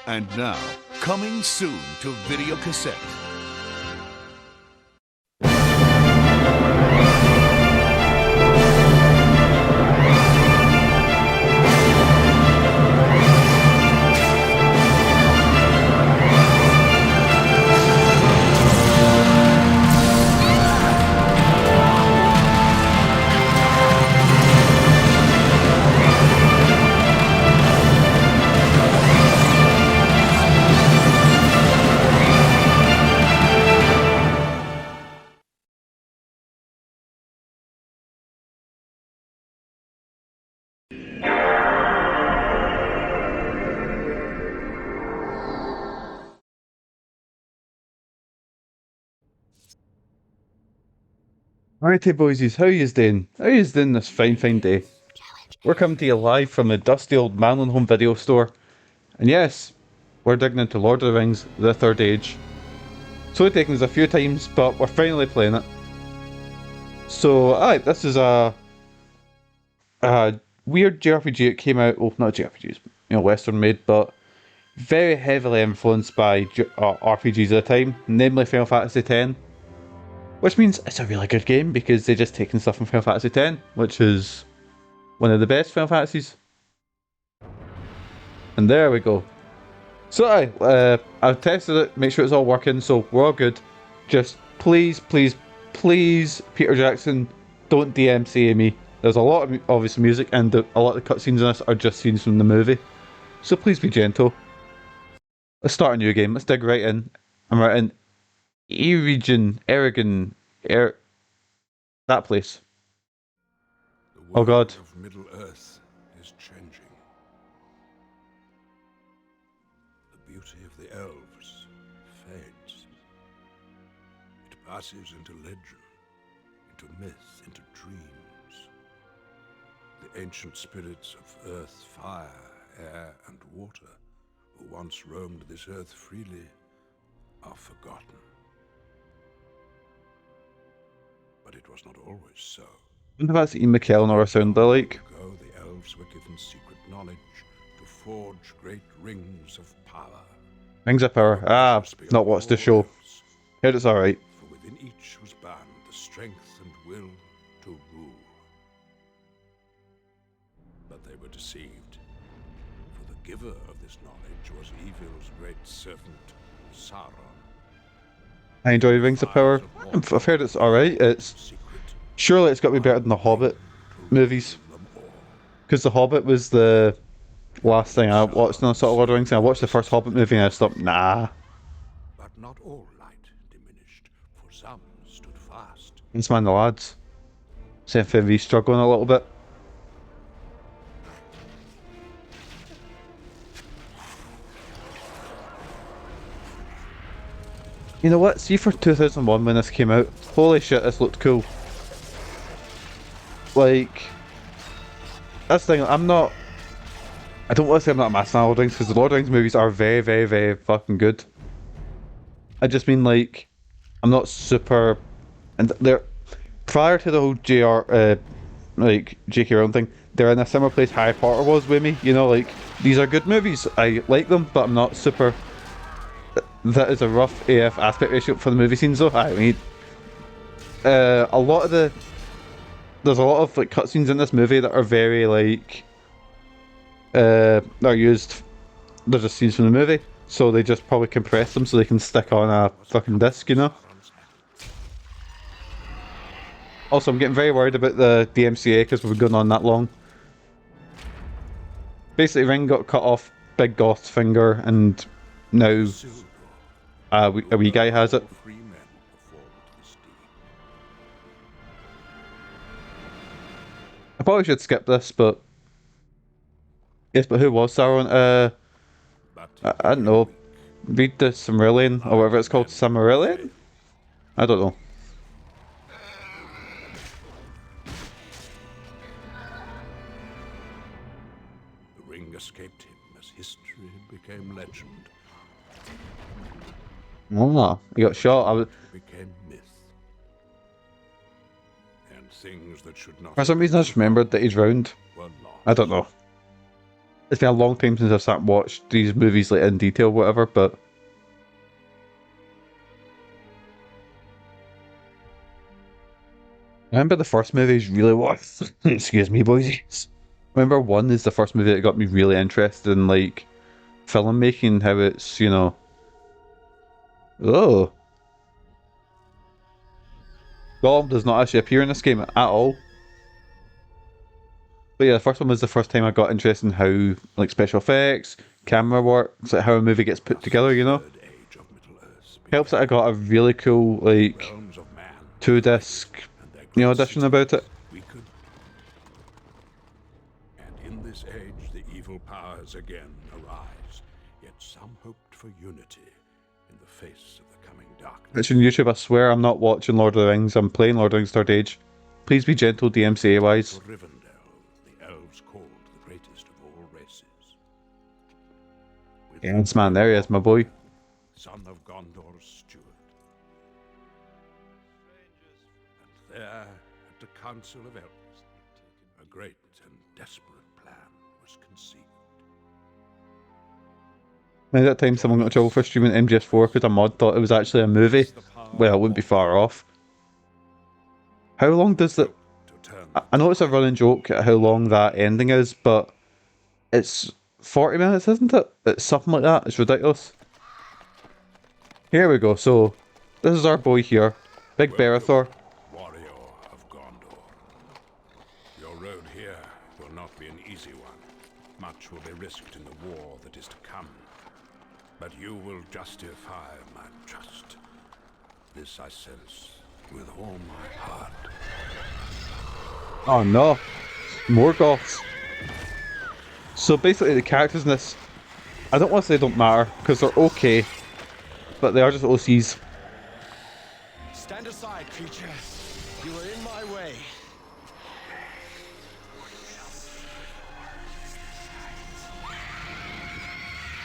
And now, coming soon to video cassette. Alrighty, boysies, how yous doing? How yous doing this fine day? We're coming to you live from the dusty old Manlin Home video store. And yes, we're digging into Lord of the Rings, the Third Age. It's only taken us a few times, but we're finally playing it. So, this is a weird JRPG. It came out, well, not JRPGs, Western made, but very heavily influenced by RPGs at the time, namely Final Fantasy X. Which means it's a really good game because they're just taking stuff from Final Fantasy X, which is one of the best Final Fantasies. And there we go. So I've tested it, make sure it's all working, so we're all good. Just please, Peter Jackson, don't DMCA me. There's a lot of obvious music and a lot of the cutscenes in this are just scenes from the movie. So please be gentle. Let's start a new game. Let's dig right in. I'm right in Eregion, that place. Oh God. Of Middle Earth is changing. The beauty of the elves fades. It passes into legend, into myth, into dreams. The ancient spirits of earth, fire, air, and water, who once roamed this earth freely, are forgotten. But it was not always so. I wonder if that's Ian McKellen or a sound alike. Ago, the elves were given secret knowledge to forge great rings of power. Rings of Power. Not watched the show. Heard it's alright. For within each was bound the strength and will to rule. But they were deceived. For the giver of this knowledge was evil's great servant, Sauron. I enjoy Rings of Power. I've heard it's alright. Surely it's got to be better than the Hobbit movies. Because the Hobbit was the last thing I watched on sort of Lord of the Rings. I watched the first Hobbit movie and I thought, nah. But not all light diminished, for some stood fast. It's Man the Lads. CFMV struggling a little bit. You know what? See, for 2001 when this came out, holy shit, this looked cool. Like, that's the thing, I don't want to say I'm not a massive fan of Lord of the Rings, because the Lord of the Rings movies are very fucking good. I just mean, like, I'm not super, and they're, prior to the whole J.K. Rowling thing, they're in a similar place Harry Potter was with me, like, these are good movies, I like them, but I'm not super. That is a rough AF aspect ratio for the movie scenes though. I mean, there's a lot of like cutscenes in this movie that are very like, they're just scenes from the movie, so they just probably compress them so they can stick on a fucking disc, Also, I'm getting very worried about the DMCA because we've been going on that long. Basically, Ring got cut off Big Goth's finger, and now a wee guy has it. I probably should skip this, but yes, but who was Sauron? I don't know. Read the Silmarillion or whatever it's called, Silmarillion? I don't know. The ring escaped him as history became legend. Oh, he got shot. Became myth. And things that should not. For some reason, I just remembered that he's round. I don't know. It's been a long time since I've sat and watched these movies like in detail, whatever, but I remember the first movies really was excuse me, boys. Remember one is the first movie that got me really interested in like filmmaking, how it's, you know, oh, Gollum does not actually appear in this game at all. But yeah, the first one was the first time I got interested in how like special effects, camera works, like how a movie gets put together, you know. Helps that I got a really cool like 2-disc, you know, edition about it. And in this age the evil powers again arise, yet some hoped for unity in the face of the coming darkness. It's on YouTube, I swear I'm not watching Lord of the Rings, I'm playing Lord of the Rings Third Age. Please be gentle DMCA wise. The elves called the greatest of all races. Yes, man, there he is, my boy. Son of Gondor's steward. And there, at the Council of Elves, a great and desperate plan was conceived. Maybe that time someone got in trouble for streaming MGS4 because a mod thought it was actually a movie. Well, it wouldn't be far off. How long does the... I know it's a running joke at how long that ending is, but it's 40 minutes, isn't it? It's something like that. It's ridiculous. Here we go. So, this is our boy here. Big Berethor. Warrior of Gondor. Your road here will not be an easy one. Much will be risked in the war that is to come. But you will justify my trust. This I sense with all my heart. Oh no. More goths. So basically the characters in this, I don't want to say don't matter, because they're okay. But they are just OCs. Stand aside, creature. You are in my way.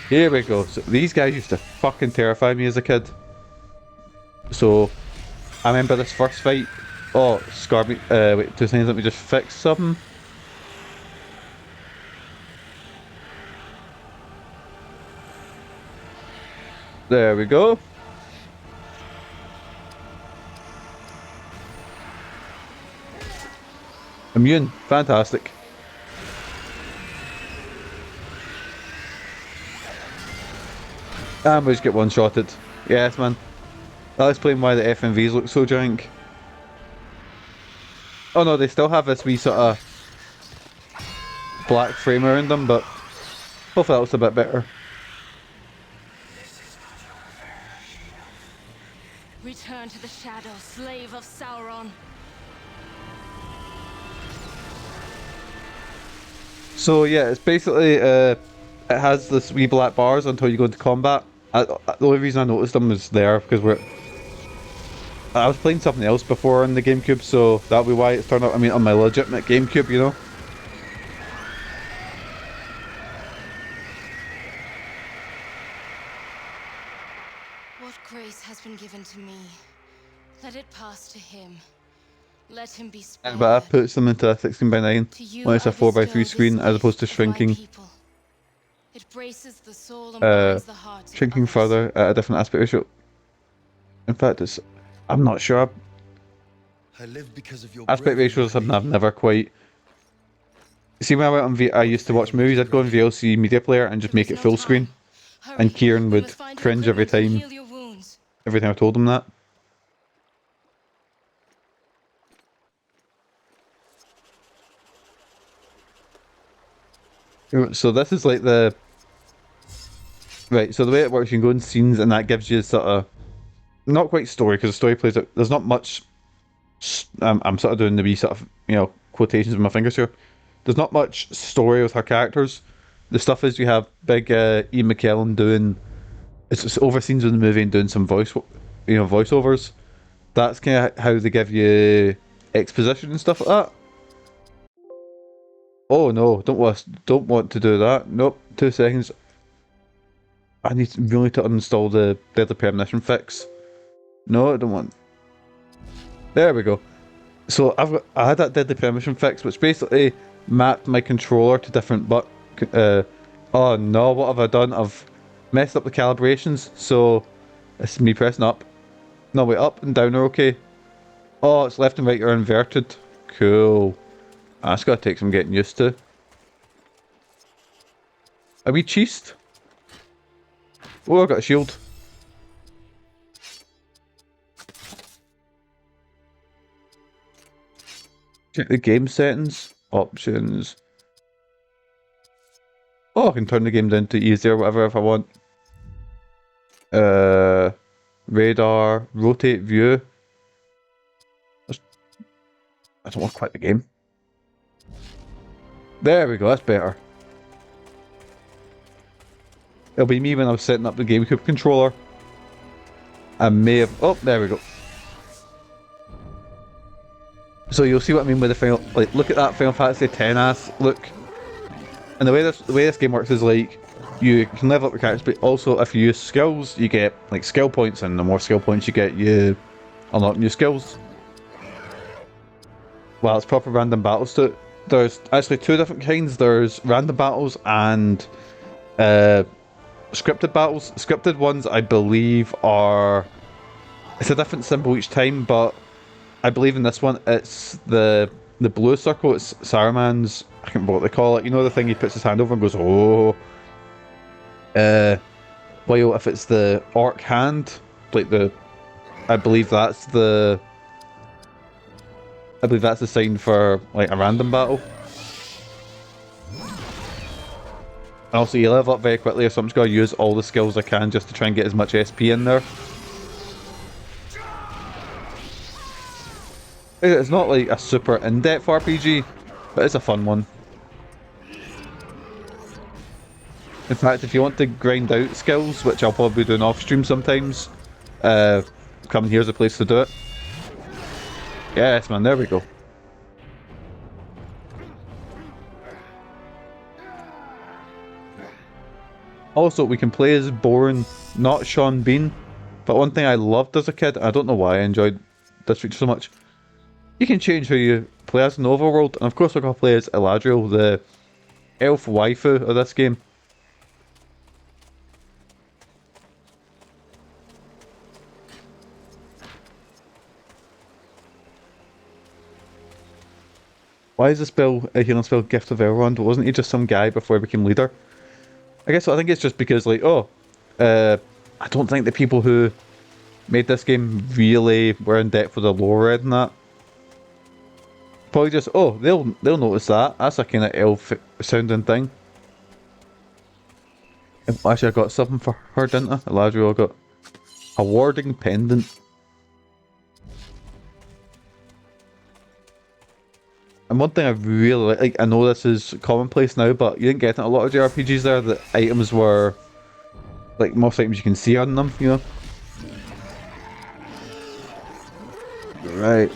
Here we go. So these guys used to fucking terrify me as a kid. So I remember this first fight. Oh, scarred me. Wait, 2 seconds. Let me just fix something. There we go. Immune. Fantastic. And we just get one-shotted. Yes, man. That explains why the FMVs look so jank. Oh no, they still have this wee sort of black frame around them, but hopefully that looks a bit better. Return to the shadow, slave of Sauron. So yeah, it's basically it has this wee black bars until you go into combat. The only reason I noticed them was there because I was playing something else before on the GameCube, so that'll be why it's turned out. I mean, on my legitimate GameCube, you know. What grace has been given to me, let it pass to him. Let him be spared. But that puts them into a 16:9 when it's a 4:3 screen as opposed to shrinking. It braces the soul and binds the hearts of Shrinking others. further at a different aspect ratio. In fact, I'm not sure. I live because of your Aspect ratios I've never quite. See, when I went on I used to watch movies, I'd go on VLC Media Player and just make it full screen. And Kieran would cringe every time I told him that. So this is like the... Right, so the way it works, you can go in scenes and that gives you sort of... Not quite story, because the story plays out... There's not much... I'm sort of doing the wee sort of, you know, quotations with my fingers here. There's not much story with her characters. The stuff is you have big Ian McKellen doing... It's just over scenes in the movie and doing some voiceovers. That's kind of how they give you exposition and stuff like that. Oh no, don't want to do that. Nope, 2 seconds. I need really to uninstall the Deadly Premonition fix. No, I don't want. There we go. So I had that Deadly Premonition fix, which basically mapped my controller to different Oh no, what have I done? I've messed up the calibrations, so it's me pressing up. No, wait, up and down are okay. Oh, it's left and right are inverted. Cool. That's gotta take some getting used to. Are we cheesed? Oh, I got a shield. Check the game settings. Options. Oh, I can turn the game down to easy or whatever if I want. Radar, rotate view. I don't want to quit the game. There we go, that's better. It'll be me when I was setting up the GameCube controller. I may have... Oh, there we go. So you'll see what I mean with the final... Like, look at that Final Fantasy X ass look. And the way this game works is like, you can level up your characters, but also if you use skills, you get like skill points, and the more skill points you get, you unlock new skills. Well, it's proper random battles to it. There's actually two different kinds. There's random battles and scripted battles. Scripted ones, I believe, are... It's a different symbol each time, but I believe in this one, it's the blue circle. It's Saruman's... I can't remember what they call it. You know the thing he puts his hand over and goes, oh. Well, if it's the orc hand, like the... I believe that's the sign for like a random battle. And also you level up very quickly, so I'm just going to use all the skills I can just to try and get as much SP in there. It's not like a super in-depth RPG, but it's a fun one. In fact, if you want to grind out skills, which I'll probably be doing off stream sometimes, come here's a place to do it. Yes, man, there we go. Also, we can play as Boren, not Sean Bean. But one thing I loved as a kid, I don't know why I enjoyed this feature so much, you can change who you play as in the overworld. And of course we're going to play as Eladriel, the elf waifu of this game. Why is the spell a healing spell Gift of Elrond? Wasn't he just some guy before he became leader? I guess I think it's just because, like, I don't think the people who made this game really were in depth with the lore read and that. Probably just, oh, they'll notice that. That's a kind of elf sounding thing. Actually, I got something for her, didn't I? Eladriel got a warding pendant. And one thing I really like, I know this is commonplace now, but you didn't get in a lot of JRPGs there, that items were, like, most items you can see on them, you know? Right.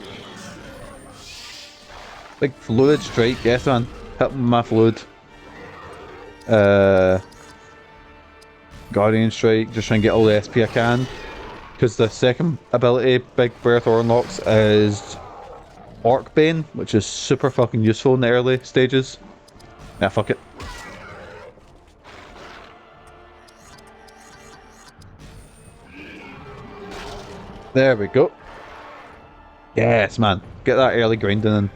Like, fluid strike, yes man. Hit with my fluid. Guardian strike, just try and get all the SP I can. Because the second ability Big Berethor unlocks is Orc Bane, which is super fucking useful in the early stages. Nah, fuck it. There we go. Yes, man. Get that early grinding in.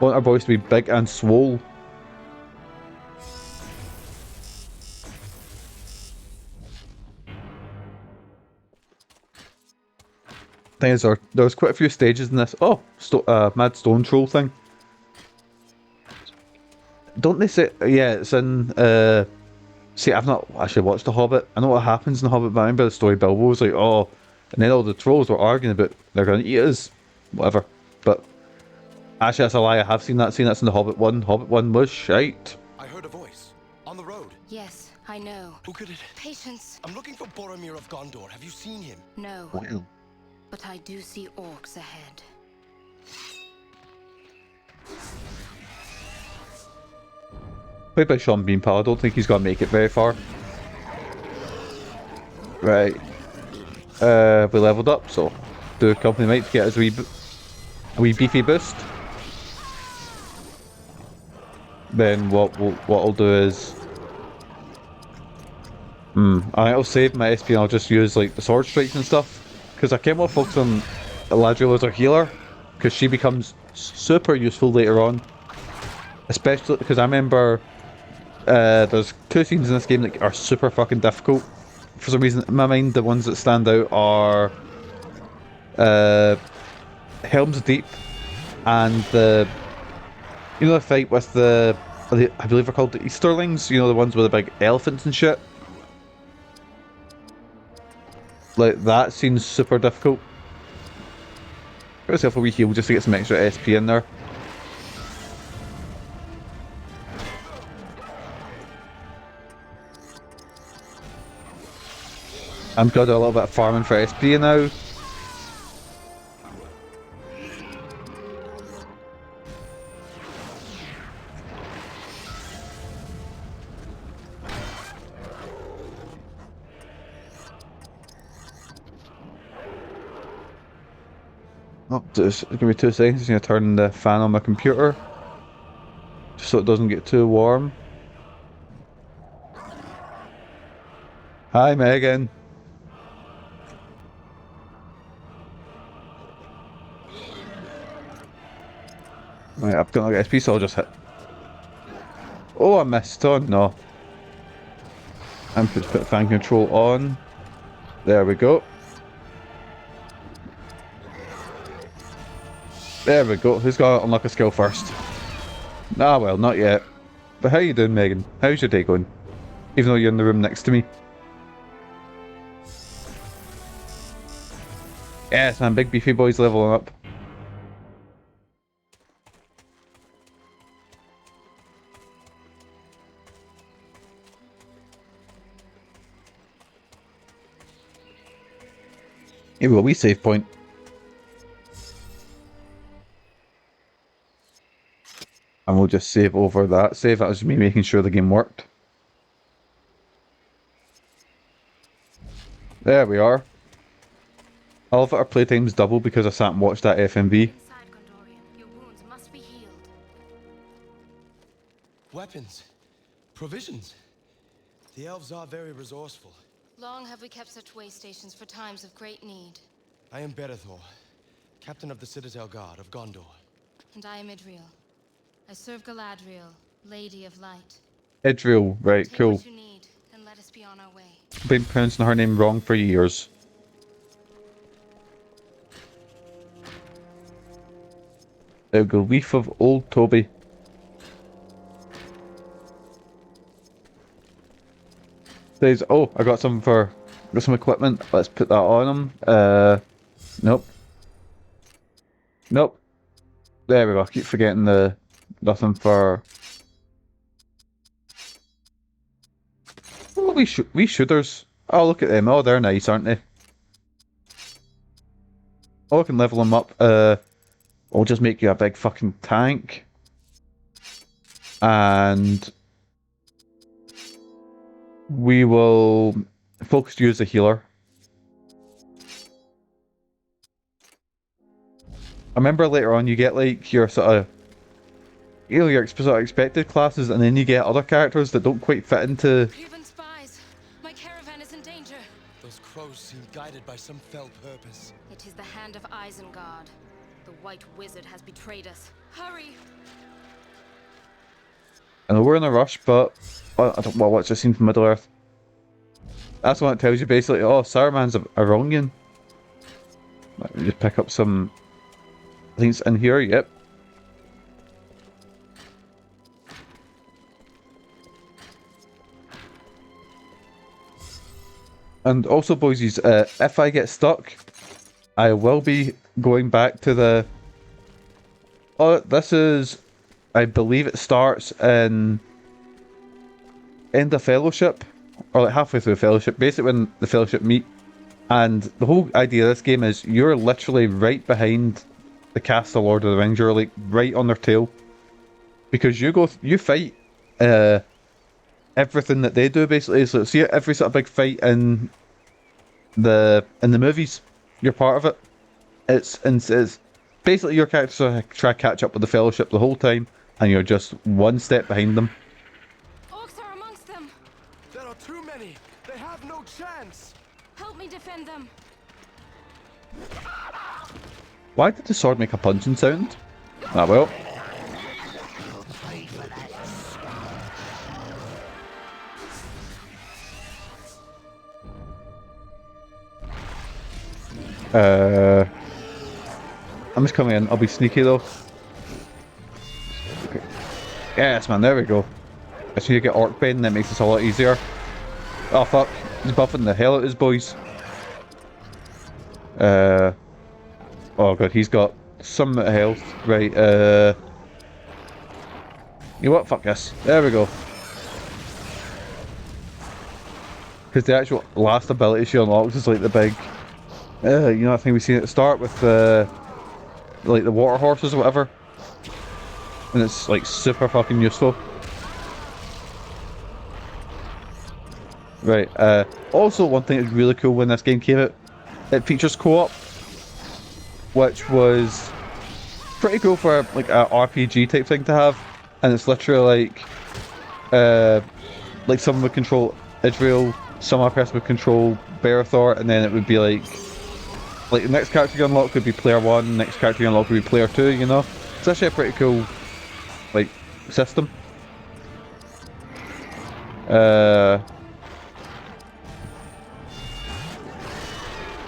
Want our boys to be big and swole. Thing is, there's quite a few stages in this. Oh, mad stone troll thing. Don't they say? Yeah, it's in. See, I've not actually watched The Hobbit. I know what happens in The Hobbit, but I remember the story Bilbo was like, oh, and then all the trolls were arguing about they're going to eat us, whatever. But actually, that's a lie. I have seen that scene. That's in The Hobbit 1. Hobbit 1 was shite. I heard a voice. On the road. Yes, I know. Who could it? Patience. I'm looking for Boromir of Gondor. Have you seen him? No. Well. But I do see orcs ahead. Played by Sean Bean, pal. I don't think he's going to make it very far. Right. We leveled up, so do a company might to get us a wee beefy boost. then what I'll do is, I'll save my SP and I'll just use like the sword strikes and stuff, because I can't want to focus on Eladriel as our healer, because she becomes super useful later on, especially because I remember there's two scenes in this game that are super fucking difficult. For some reason, in my mind, the ones that stand out are Helm's Deep and the fight with the, I believe they're called the Easterlings, the ones with the big elephants and shit. Like, that seems super difficult. Give myself a wee heal just to get some extra SP in there. I'm gonna do a little bit of farming for SP now. Oh, just give me 2 seconds. I'm gonna turn the fan on my computer just so it doesn't get too warm. Hi, Megan. Right, I've got no SP, so I'll just hit. Oh, I missed on. No. I'm just put fan control on. There we go. There we go. Who's got to unlock a skill first? Ah, well, not yet. But how you doing, Megan? How's your day going? Even though you're in the room next to me. Yes, man, big beefy boy's leveling up. Here we go, we save point. And we'll just save over that save. That was me making sure the game worked. There we are. I love that our playtime's double because I sat and watched that FMV. Your wounds must be healed. Weapons. Provisions. The elves are very resourceful. Long have we kept such way stations for times of great need. I am Berethor, captain of the Citadel Guard of Gondor. And I am Idrial. I serve Galadriel, Lady of Light. Idrial, right, Take cool. what you need, and let us be on our way. Been pronouncing her name wrong for years. There we go, Leaf of Old Toby. Says, oh, I got some equipment. Let's put that on him. Nope. Nope. There we go. I keep forgetting the nothing for. Oh, we shooters. Oh, look at them. Oh, they're nice, aren't they? Oh, I can level them up. I'll just make you a big fucking tank. And we will focus you as a healer. I remember later on you get like your sort of, your sort of expected classes, and then you get other characters that don't quite fit into. Cuban spies! My caravan is in danger! Those crows seem guided by some fell purpose. It is the hand of Isengard. The White Wizard has betrayed us. Hurry! I know we're in a rush, but I don't well, what's just seen from Middle Earth. That's what it tells you basically. Oh, Saruman's a Eregion. Let me just pick up some things in here. Yep. And also, boysies, if I get stuck, I will be going back to the. Oh, this is. I believe it starts in End of Fellowship, or like halfway through Fellowship, basically when the Fellowship meet. And the whole idea of this game is you're literally right behind the cast of Lord of the Rings. You're like right on their tail, because you fight everything that they do basically. So see every sort of big fight in the movies, you're part of it. It's basically your characters are trying to catch up with the Fellowship the whole time. and you're just one step behind them. Orcs are amongst them. There are too many. They have no chance. Help me defend them. Why did the sword make a punching sound? Ah well. I'm just coming in. I'll be sneaky though. Okay. Yes, man. There we go. I just need to get Orc Bane. That makes this a lot easier. Oh fuck! He's buffing the hell out of his boys. Oh god, he's got some health. Right. You know what? Fuck this. There we go. Because the actual last ability she unlocks is like the big, you know, that thing we see at the start with like the water horses or whatever, and it's like super fucking useful. Right. Also, one thing that's really cool when this game came out, it features co-op, which was pretty cool for like a RPG type thing to have, and it's literally like someone would control Idrial, some other person would control Berethor, and then it would be like the next character you unlock could be player 1, next character you unlock could be player 2, you know? It's actually a pretty cool like system.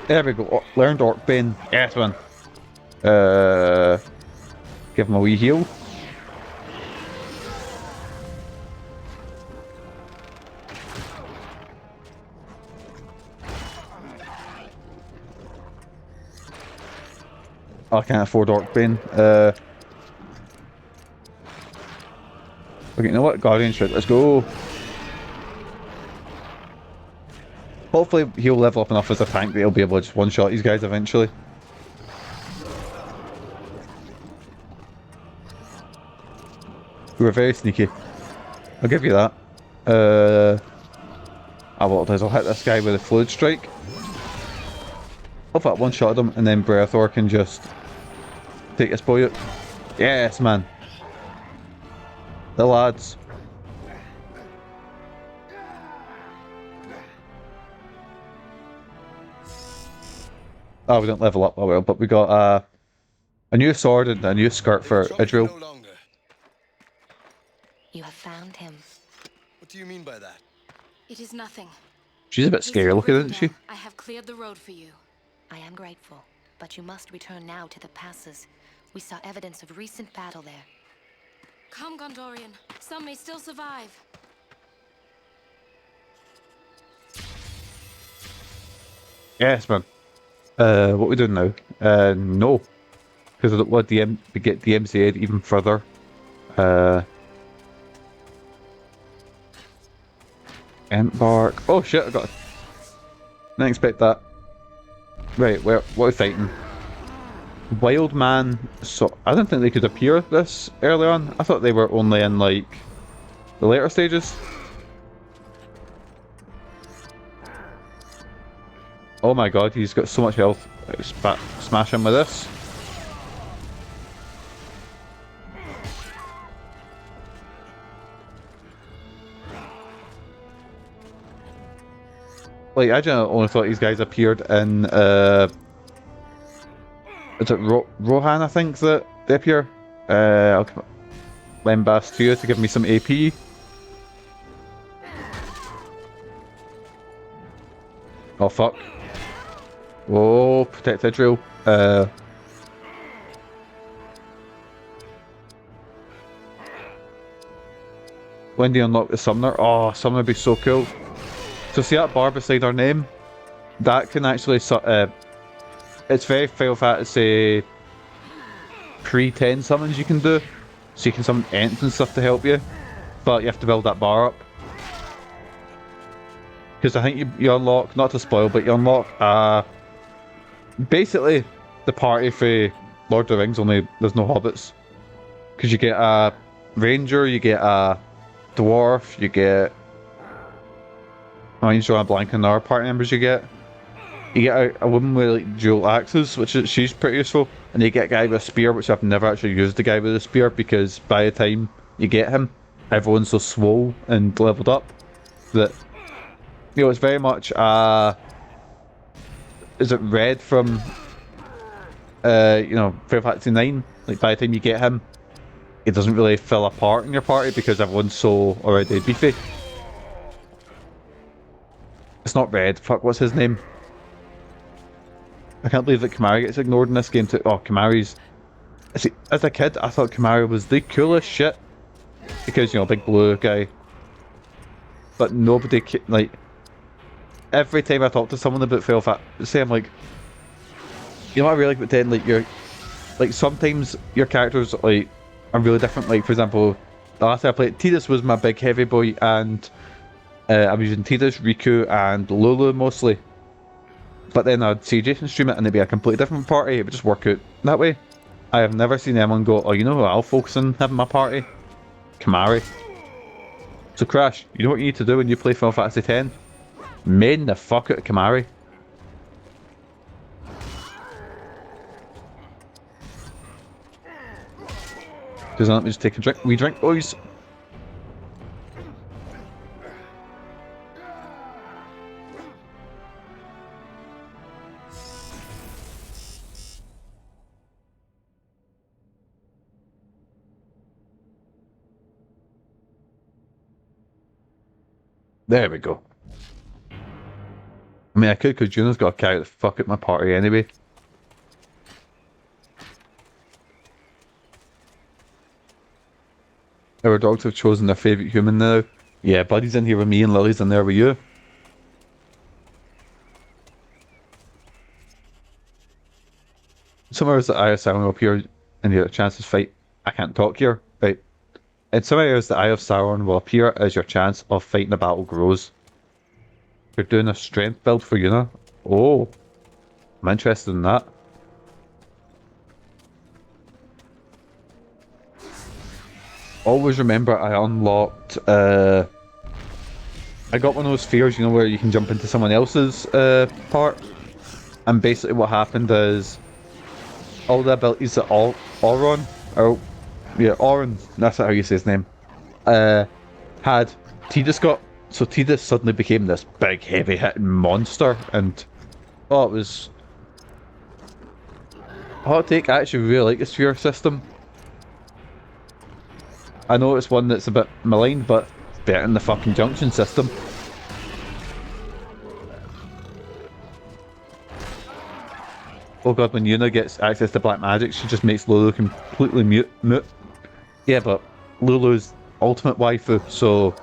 There we go. Learned Orc Bane. Yes, man. Give him a wee heal. Oh, I can't afford Orc Bane. Okay, you know what? Guardian shit. Let's go. Hopefully he'll level up enough as a tank that he'll be able to just one-shot these guys eventually. We were very sneaky. I'll give you that. What I'll do is I'll hit this guy with a fluid strike. Hopefully that one-shot him, and then Berethor can just take this boy out. Yes, man. The lads. Oh, we don't level up, oh well, but we got a new sword and a new skirt for Idrial. No longer. You have found him. What do you mean by that? It is nothing. She's a bit scary looking, isn't she? I have cleared the road for you. I am grateful, but you must return now to the passes. We saw evidence of recent battle there. Come, Gondorian. Some may still survive. Yes, man. What are we doing now? No. Because I don't want to get DMCA'd even further. Embark. Oh shit, I got... Didn't expect that. Right, what are we fighting? Wild Man. So, I didn't think they could appear this early on. I thought they were only in, like, the later stages. Oh my god, he's got so much health. Smash him with this. Like, I only thought these guys appeared in, is it Rohan, I think, that they appear? I'll lend Bass to you to give me some AP. Oh, fuck. Oh, protect Idrial. When do you unlock the Summoner? Oh, Summoner would be so cool. So see that bar beside our name? That can actually... it's very Final Fantasy pre-10 summons you can do. So you can summon Ents and stuff to help you. But you have to build that bar up. Because I think you unlock, not to spoil, but you unlock basically the party for Lord of the Rings, only there's no hobbits. Because you get a ranger, you get a dwarf, you get... I'm just drawing a blank on our party members you get. You get a woman with like dual axes, she's pretty useful, and you get a guy with a spear, which I've never actually used the guy with a spear because by the time you get him, everyone's so swole and leveled up that it's very much is it Red from Final Fantasy 9? Like by the time you get him, it doesn't really fill a part in your party because everyone's so already beefy. It's not Red. Fuck, what's his name? I can't believe that Kimahri gets ignored in this game too. Oh, Kimahri's... See, as a kid, I thought Kimahri was the coolest shit. Because, big blue guy. But nobody... Like... Every time I talk to someone about Final Fantasy, I'm like... You know what I really like about 10? Like, you're... Like, sometimes your characters, like, are really different. Like, for example, the last time I played, Tidus was my big heavy boy, and... I'm using Tidus, Riku, and Lulu mostly. But then I'd see Jason stream it and it'd be a completely different party. It would just work out that way. I have never seen anyone go, oh, you know who I'll focus on having my party? Kimahri. So Crash, you know what you need to do when you play Final Fantasy X? Main the fuck out of Kimahri. Because let me just take a drink. We drink, boys. There we go. I mean, I could, because Juno's got to carry the fuck out my party anyway. Our dogs have chosen their favourite human now. Yeah, Buddy's in here with me and Lily's in there with you. Some areas that Eye of Sauron will appear and your chances fight. I can't talk here. Right. In some areas, the Eye of Sauron will appear as your chance of fighting the battle grows. You're doing a strength build for Yuna. Oh, I'm interested in that. Always remember I unlocked, I got one of those spheres, where you can jump into someone else's part. And basically what happened is, all the abilities that Auron, that's how you say his name, had Tidus got. So Tidus suddenly became this big, heavy-hitting monster, and it was hot take. I actually really like the sphere system. I know it's one that's a bit maligned, but it's better than the fucking junction system. Oh god, when Yuna gets access to black magic, she just makes Lulu completely mute. Yeah, but Lulu's ultimate waifu, so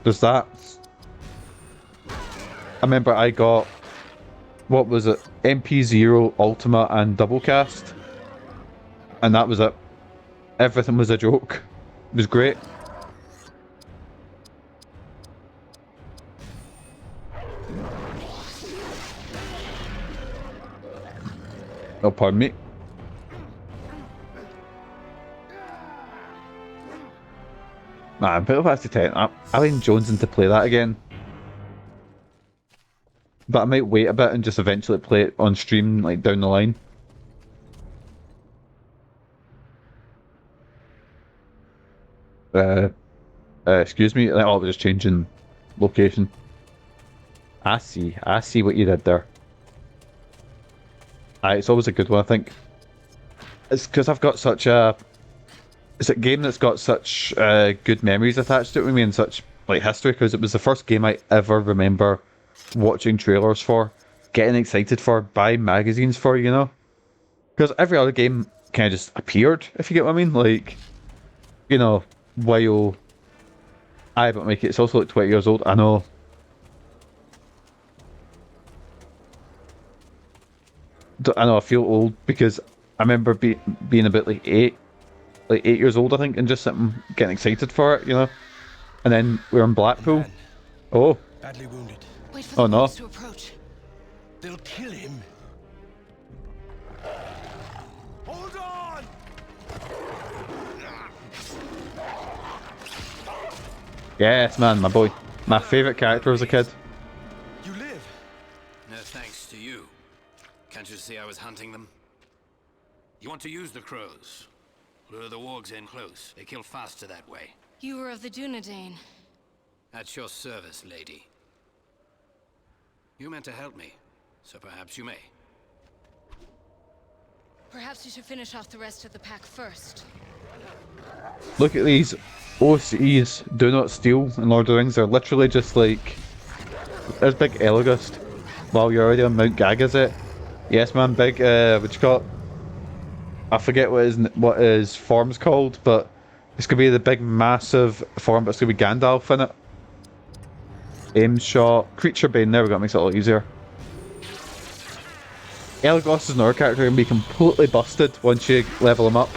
there's that. I remember I got, what was it, MP0, Ultima, and Double Cast. And that was it. Everything was a joke. It was great. Oh, pardon me. Man, Final Fantasy 10. I'm jonesing to play that again. But I might wait a bit and just eventually play it on stream, like, down the line. Excuse me? Oh, I was just changing location. I see what you did there. It's always a good one, I think. It's because I've got such a... It's a game that's got such good memories attached to it with me and such, like, history, because it was the first game I ever remember watching trailers for, getting excited for, buying magazines for, Because every other game kind of just appeared, if you get what I mean. Like, while... but make it's also like 20 years old, I know. I feel old because I remember being about like 8 years old, I think, and just sitting, getting excited for it, And then we're in Blackpool. Oh. Badly wounded. Wait for the wolves to approach. They'll kill him. Hold on! Yes, man, my boy. My favourite character as a kid. You live. No thanks to you. Can't you see I was hunting them? You want to use the crows. Lure the wargs in close. They kill faster that way. You were of the Dunedain. At your service, lady. You meant to help me, so perhaps you may. Perhaps you should finish off the rest of the pack first. Look at these OCs, do not steal in Lord of the Rings. They're literally just like, there's big Elegost. While you're already on Mount Gag, is it? Yes, man, big, what you call it? I forget what his form's called, but it's gonna be the big massive form, but it's gonna be Gandalf in it. Aim shot, creature bane, there we go, makes it a lot easier. Elegost is another character who can be completely busted once you level him up.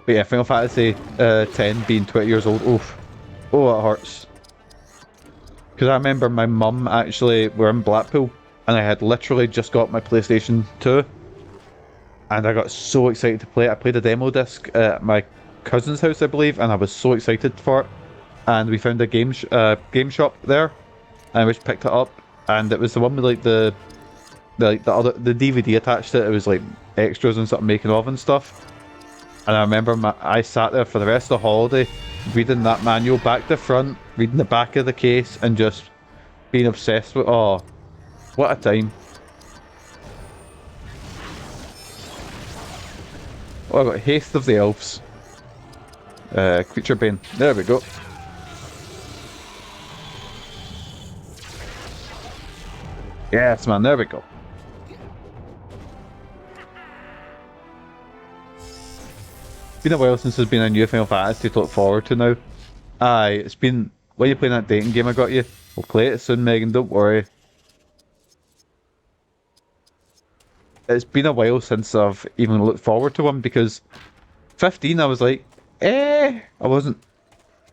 But yeah, Final Fantasy 10 being 20 years old, oof. Oh, it hurts. Because I remember my mum actually, we were in Blackpool, and I had literally just got my PlayStation 2. And I got so excited to play it. I played a demo disc at my cousin's house, I believe, and I was so excited for it. And we found a game shop there, and we just picked it up. And it was the one with like the DVD attached to it. It was like extras and something making of and stuff. And I remember I sat there for the rest of the holiday, reading that manual back to front, reading the back of the case, and just being obsessed with. Oh, what a time! Oh, I got Haste of the Elves. Creature Bane. There we go. Yes, man, there we go. It's been a while since there's been a new Final Fantasy to look forward to now. Aye, it's been... Why are you playing that dating game I got you? We'll play it soon, Megan, don't worry. It's been a while since I've even looked forward to one, because 15 I was like, I wasn't...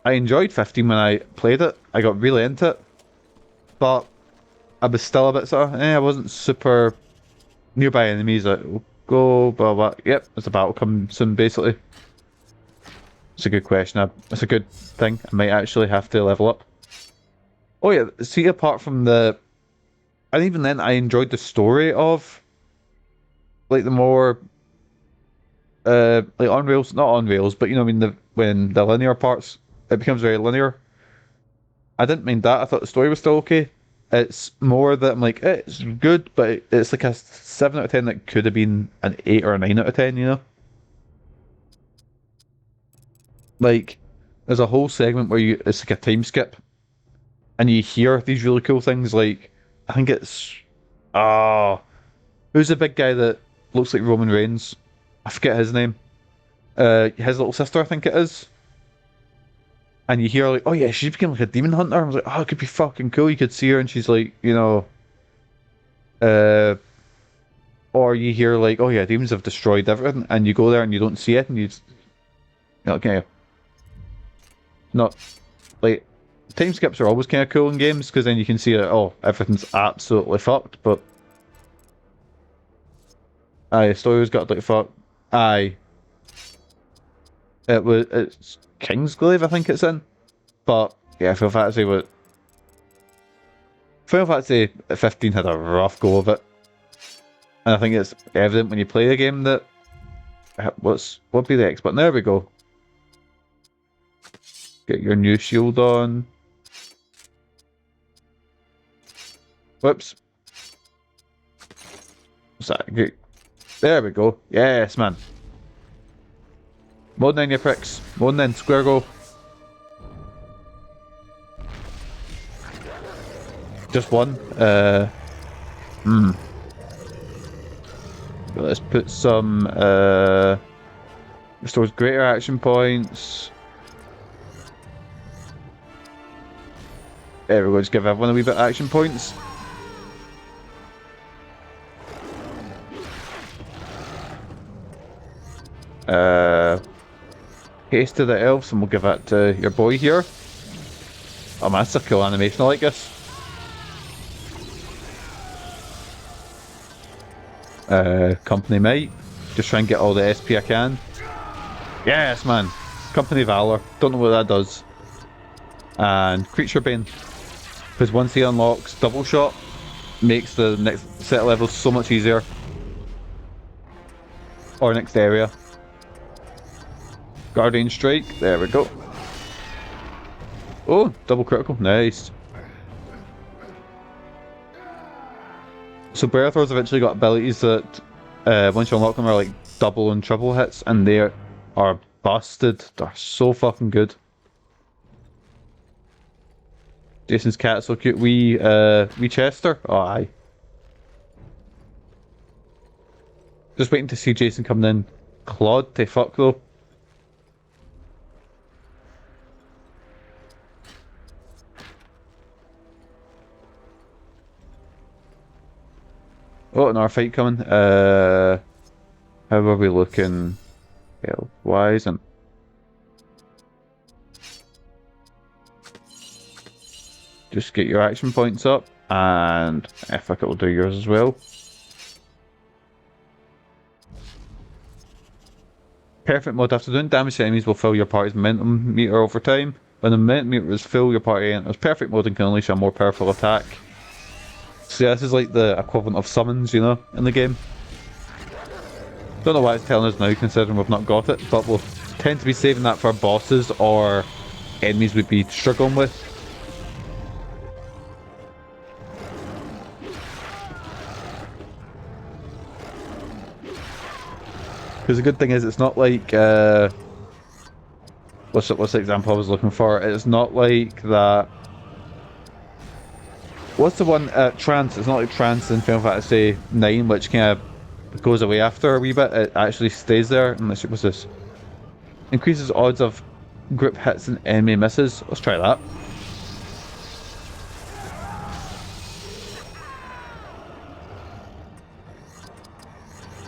I enjoyed 15 when I played it. I got really into it. But I was still a bit sort of, I wasn't super... Nearby enemies, like, go, blah, blah. Yep, there's a battle coming soon, basically. It's a good question. It's a good thing. I might actually have to level up. Oh yeah, see, apart from the... And even then, I enjoyed the story of... Like, the more... like, on rails, not on rails, but you know what I mean, when the linear parts, it becomes very linear. I didn't mind that. I thought the story was still okay. It's more that I'm like, it's good, but it's like a 7 out of 10 that could have been an 8 or a 9 out of 10, you know? Like, there's a whole segment where it's like a time skip, and you hear these really cool things, like, I think it's... who's the big guy that looks like Roman Reigns? I forget his name. His little sister, I think it is. And you hear like, oh yeah, she's become like a demon hunter. I was like, oh, it could be fucking cool. You could see her and she's like, you know... or you hear like, oh yeah, demons have destroyed everything, and you go there and you don't see it, and you're like, okay. Not... Like, time skips are always kind of cool in games, because then you can see that, oh, everything's absolutely fucked, but... Aye, the story was got like fuck. Aye. It's Kingsglaive, I think it's in. But yeah, Final Fantasy 15 had a rough go of it. And I think it's evident when you play the game that what'd be the X button? There we go. Get your new shield on. Whoops. What's that? There we go. Yes, man. More than you pricks. More than square go. Just one. Let's put some restores greater action points. There we go, just give everyone a wee bit of action points. Haste to the elves, and we'll give that to your boy here. Oh man, that's a cool animation, I like this. Company Might. Just try and get all the SP I can. Yes, man. Company Valor. Don't know what that does. And Creature Bane. Because once he unlocks Double Shot, makes the next set of levels so much easier. Or next area. Guardian Strike, there we go. Oh, double critical, nice. So Berethor's eventually got abilities that, once you unlock them, are like double and triple hits, and they are busted. They're so fucking good. Jason's cat, so cute. We Chester? Oh, aye. Just waiting to see Jason coming in. Claude to fuck though. Oh, another fight coming. How are we looking health-wise? And just get your action points up, and if I could, we'll do yours as well. Perfect mode. After doing damage to enemies will fill your party's momentum meter over time. When the momentum meter is full, your party enters perfect mode and can unleash a more powerful attack. So yeah, this is like the equivalent of summons, you know, in the game. Don't know why it's telling us now, considering we've not got it, but we'll tend to be saving that for bosses or enemies we'd be struggling with. Because the good thing is, it's not like what's the example I was looking for? It's not like that. What's the one? Trance. It's not like Trance in Final Fantasy 9, which kind of goes away after a wee bit. It actually stays there. Unless what's this? Increases odds of group hits and enemy misses. Let's try that.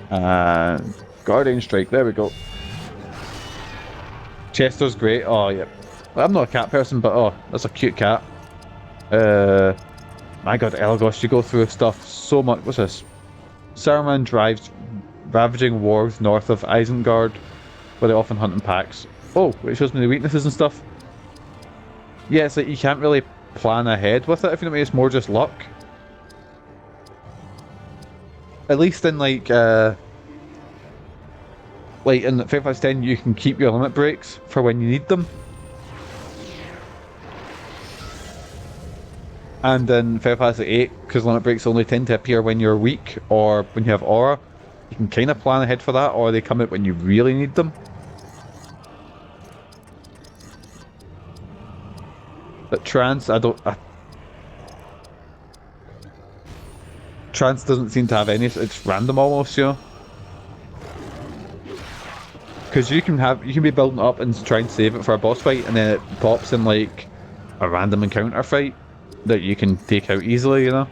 And Guardian Strike. There we go. Chester's great. Oh yeah. I'm not a cat person, but oh, that's a cute cat. My god, Elegost, you go through stuff so much. What's this? Saruman drives ravaging wargs north of Isengard, where they often hunt in packs. Oh, it shows me the weaknesses and stuff. Yeah, it's like you can't really plan ahead with it, if you know what I mean. It's more just luck. At least in like in Final Fantasy 10, you can keep your limit breaks for when you need them. And in Final Fantasy 8, because limit breaks only tend to appear when you're weak or when you have aura, you can kind of plan ahead for that, or they come out when you really need them. But Trance, Trance doesn't seem to have any. It's random almost, you know. Because you can be building up and try and save it for a boss fight, and then it pops in like a random encounter fight that you can take out easily, you know.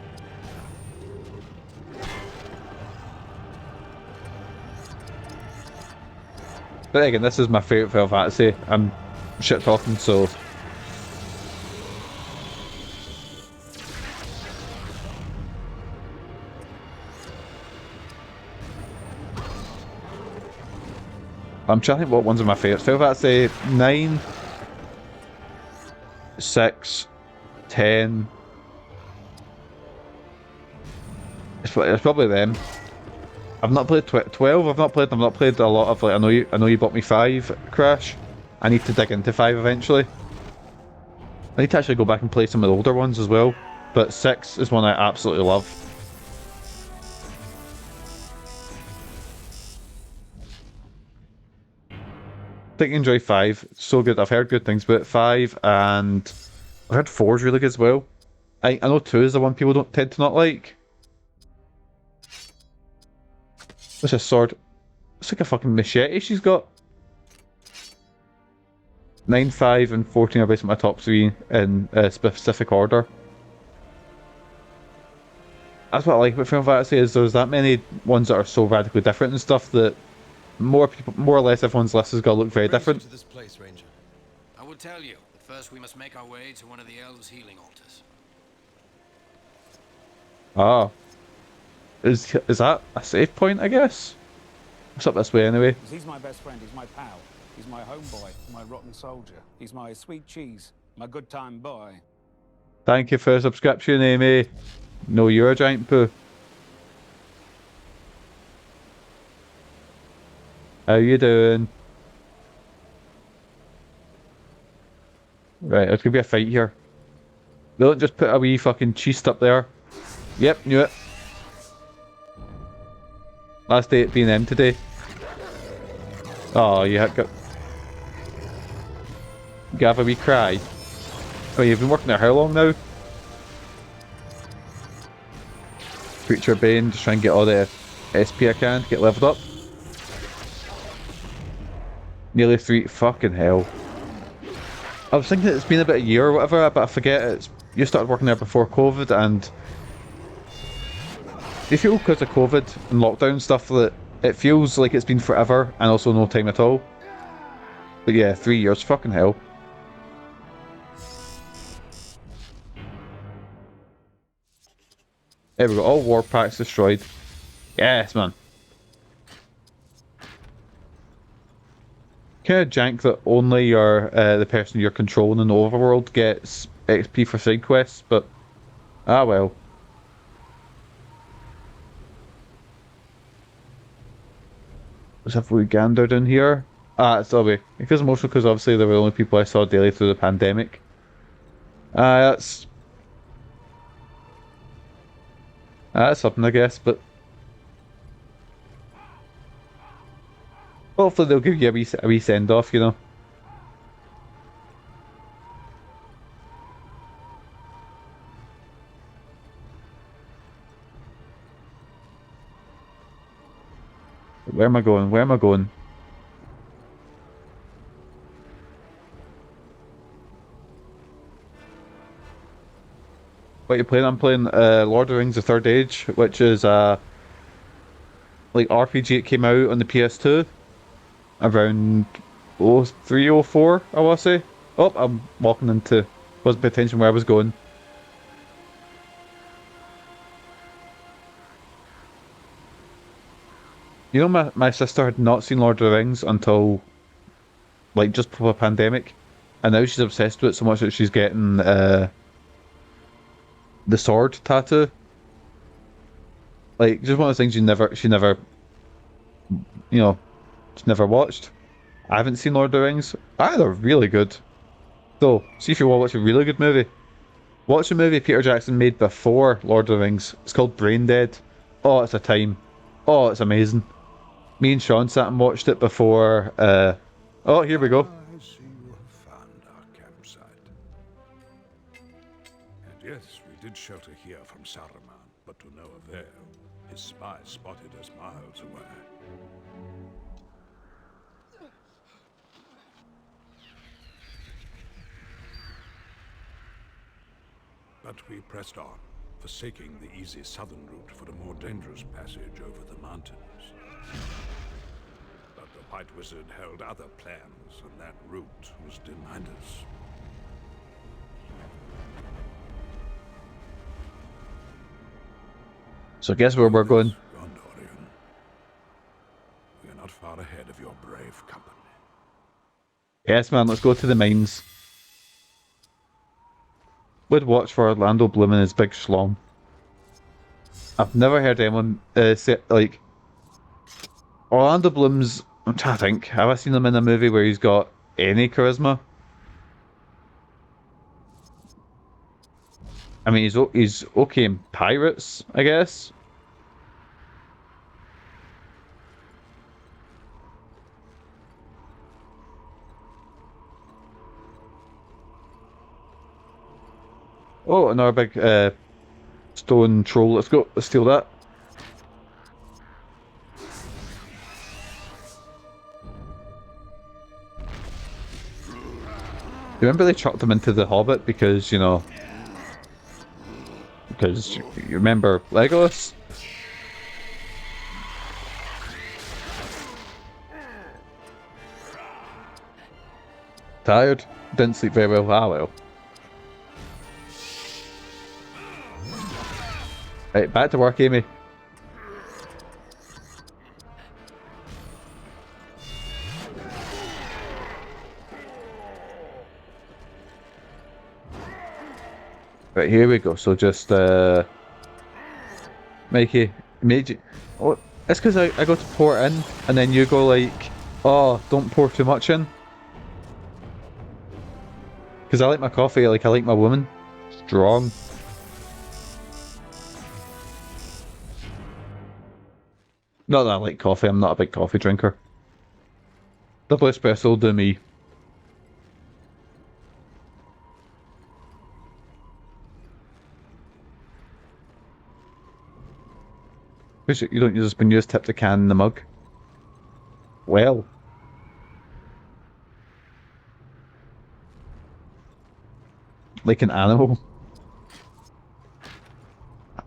But again, this is my favourite Final Fantasy. I'm shit talking, so I'm trying to think what ones are my favourites. Final Fantasy 9, 6, 10. It's probably them. I've not played 12. I've not played a lot of like. I know you bought me 5, Crash. I need to dig into 5 eventually. I need to actually go back and play some of the older ones as well. But 6 is one I absolutely love. I think you enjoy 5. It's so good. I've heard good things about 5, and I've heard 4 is really good as well. I know 2 is the one people don't tend to not like. What's this sword? It's like a fucking machete she's got. 9, 5, and 14 are basically my top 3 in specific order. That's what I like about Final Fantasy, is there's that many ones that are so radically different and stuff that more or less everyone's list has got to look very different. To this place, Ranger. I will tell you, but first we must make our way to one of the elves' healing altars. Ah. Is that a safe point, I guess? What's up this way anyway? He's my best friend, he's my pal. He's my homeboy, my rotten soldier. He's my sweet cheese, my good time boy. Thank you for the subscription, Amy. No, you're a giant poo. How you doing? Right, there's gonna be a fight here. Don't just put a wee fucking chest up there. Yep, knew it. Last day at B&M today. Oh, you have a wee cry. Oh, you've been working there how long now? Creature Bane, just try and get all the SP I can to get leveled up. Nearly 3, fucking hell. I was thinking it's been about a year or whatever, but I forget you started working there before COVID, and do you feel because of COVID and lockdown stuff that it feels like it's been forever and also no time at all? But yeah, 3 years, fucking hell. There we go, all war packs destroyed. Yes, man. Kind of jank that only the person you're controlling in the overworld gets XP for side quests, but ah well. Let's have we gander down here. Ah, it's obvious. Because mostly because obviously they were the only people I saw daily through the pandemic. That's something, I guess, but hopefully they'll give you a wee send off, you know. Where am I going? Where am I going? What you playing? I'm playing Lord of the Rings: The Third Age, which is like RPG. It came out on the PS2 around 03, 04, I want to say. Oh, I'm walking into... wasn't paying attention where I was going. You know, my sister had not seen Lord of the Rings until like just before the pandemic, and now she's obsessed with it so much that she's getting the sword tattoo. Like, just one of those things she never, you know, she's never watched. I haven't seen Lord of the Rings. They're really good. So, see if you want to watch a really good movie. Watch a movie Peter Jackson made before Lord of the Rings. It's called Brain Dead. Oh, it's a time. Oh, it's amazing. Me and Sean sat and watched it before, oh, here we go. I see you have found our campsite. And yes, we did shelter here from Saruman, but to no avail. His spies spotted us miles away. But we pressed on, forsaking the easy southern route for a more dangerous passage over the mountains. But the White Wizard held other plans, and that route was denied us. So guess where we're going? Gondorian. We are not far ahead of your brave company. Yes, man, let's go to the mines. Would watch for Orlando Bloom and his big schlong. I've never heard anyone say, like... Orlando Bloom's... I'm trying to think. Have I seen him in a movie where he's got any charisma? I mean, he's okay in Pirates, I guess. Oh, another big stone troll. Let's go. Let's steal that. Remember they chucked him into the Hobbit because, you know... Because you remember Legolas? Tired? Didn't sleep very well. Ah, well. Right, back to work, Amy. Right, here we go. So just, Mikey, made you... Oh, it's because I go to pour it in, and then you go like, oh, don't pour too much in. Because I like my coffee like I like my woman. Strong. Not that I like coffee, I'm not a big coffee drinker. Double espresso will do me. You don't use a spoon, you just tip the can in the mug. Well. Like an animal.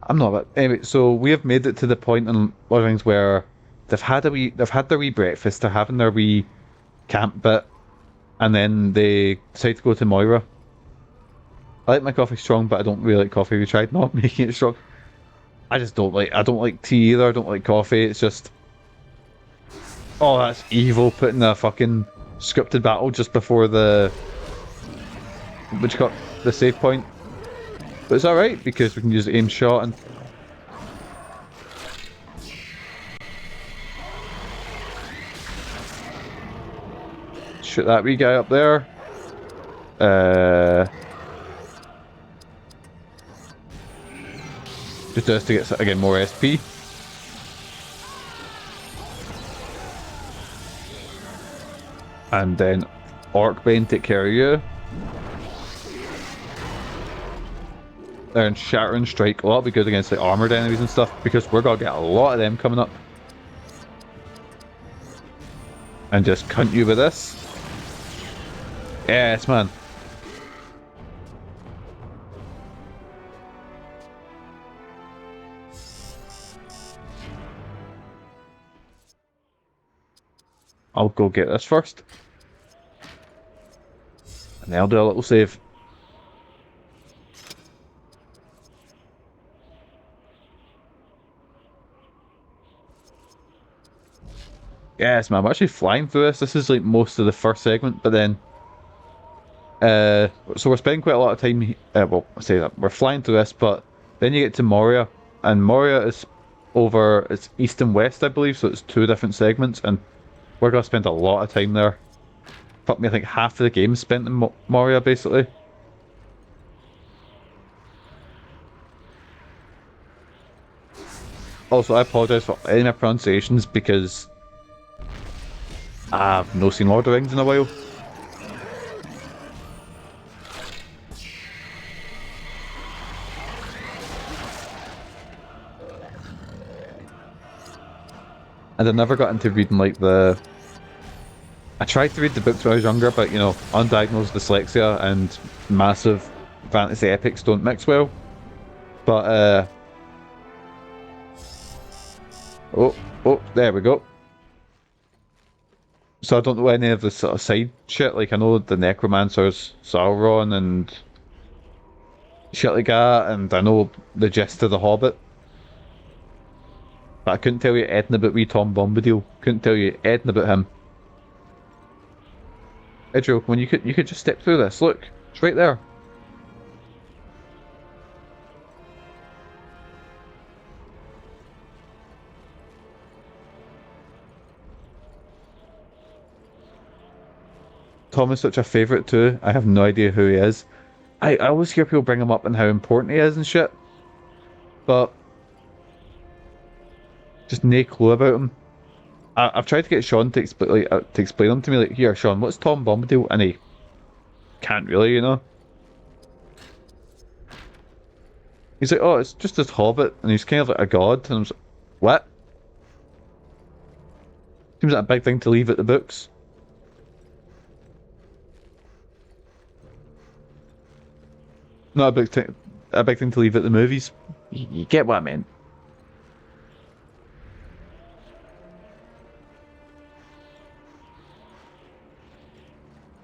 I'm not, but anyway, so we have made it to the point in Lord of the Rings where they've had their wee breakfast, they're having their wee camp bit, and then they decide to go to Moria. I like my coffee strong, but I don't really like coffee. We tried not making it strong. I don't like tea either, I don't like coffee, it's just... Oh, that's evil, putting a fucking scripted battle just before the... Which got the save point. But it's alright, because we can use aim shot and... Shoot that wee guy up there. Just does to get, again, more SP. And then Orcbane take care of you. And Shatter and Strike. Well, that'll be good against like armored enemies and stuff, because we're gonna get a lot of them coming up. And just cunt you with this. Yes, man. I'll go get this first. And then I'll do a little save. Yes, man, I'm actually flying through this. This is like most of the first segment, but then... so we're spending quite a lot of time... well, I say that. We're flying through this, but then you get to Moria. And Moria is over... It's east and west, I believe, so it's 2 different segments, and we're going to spend a lot of time there. Fuck me, I think half of the game spent in Moria, basically. Also, I apologise for any of my pronunciations, because I've not seen Lord of the Rings in a while. And I never got into reading like the... I tried to read the books when I was younger, but you know, undiagnosed dyslexia and massive fantasy epics don't mix well. But oh, there we go. So I don't know any of the sort of side shit, like I know the Necromancers, Sauron and shit like that, and I know the gist of the Hobbit. But I couldn't tell you anything about wee Tom Bombadil. Couldn't tell you anything about him. Idrial, when you could just step through this, look, it's right there. Tom is such a favourite too. I have no idea who he is. I always hear people bring him up and how important he is and shit. But just no clue about him. I've tried to get Sean to explain him to me, like, here Sean, what's Tom Bombadil? And he can't really, you know. He's like, oh, it's just this hobbit, and he's kind of like a god, and I was like, what? Seems like a big thing to leave at the books. Not a big thing to leave at the movies. You get what I meant.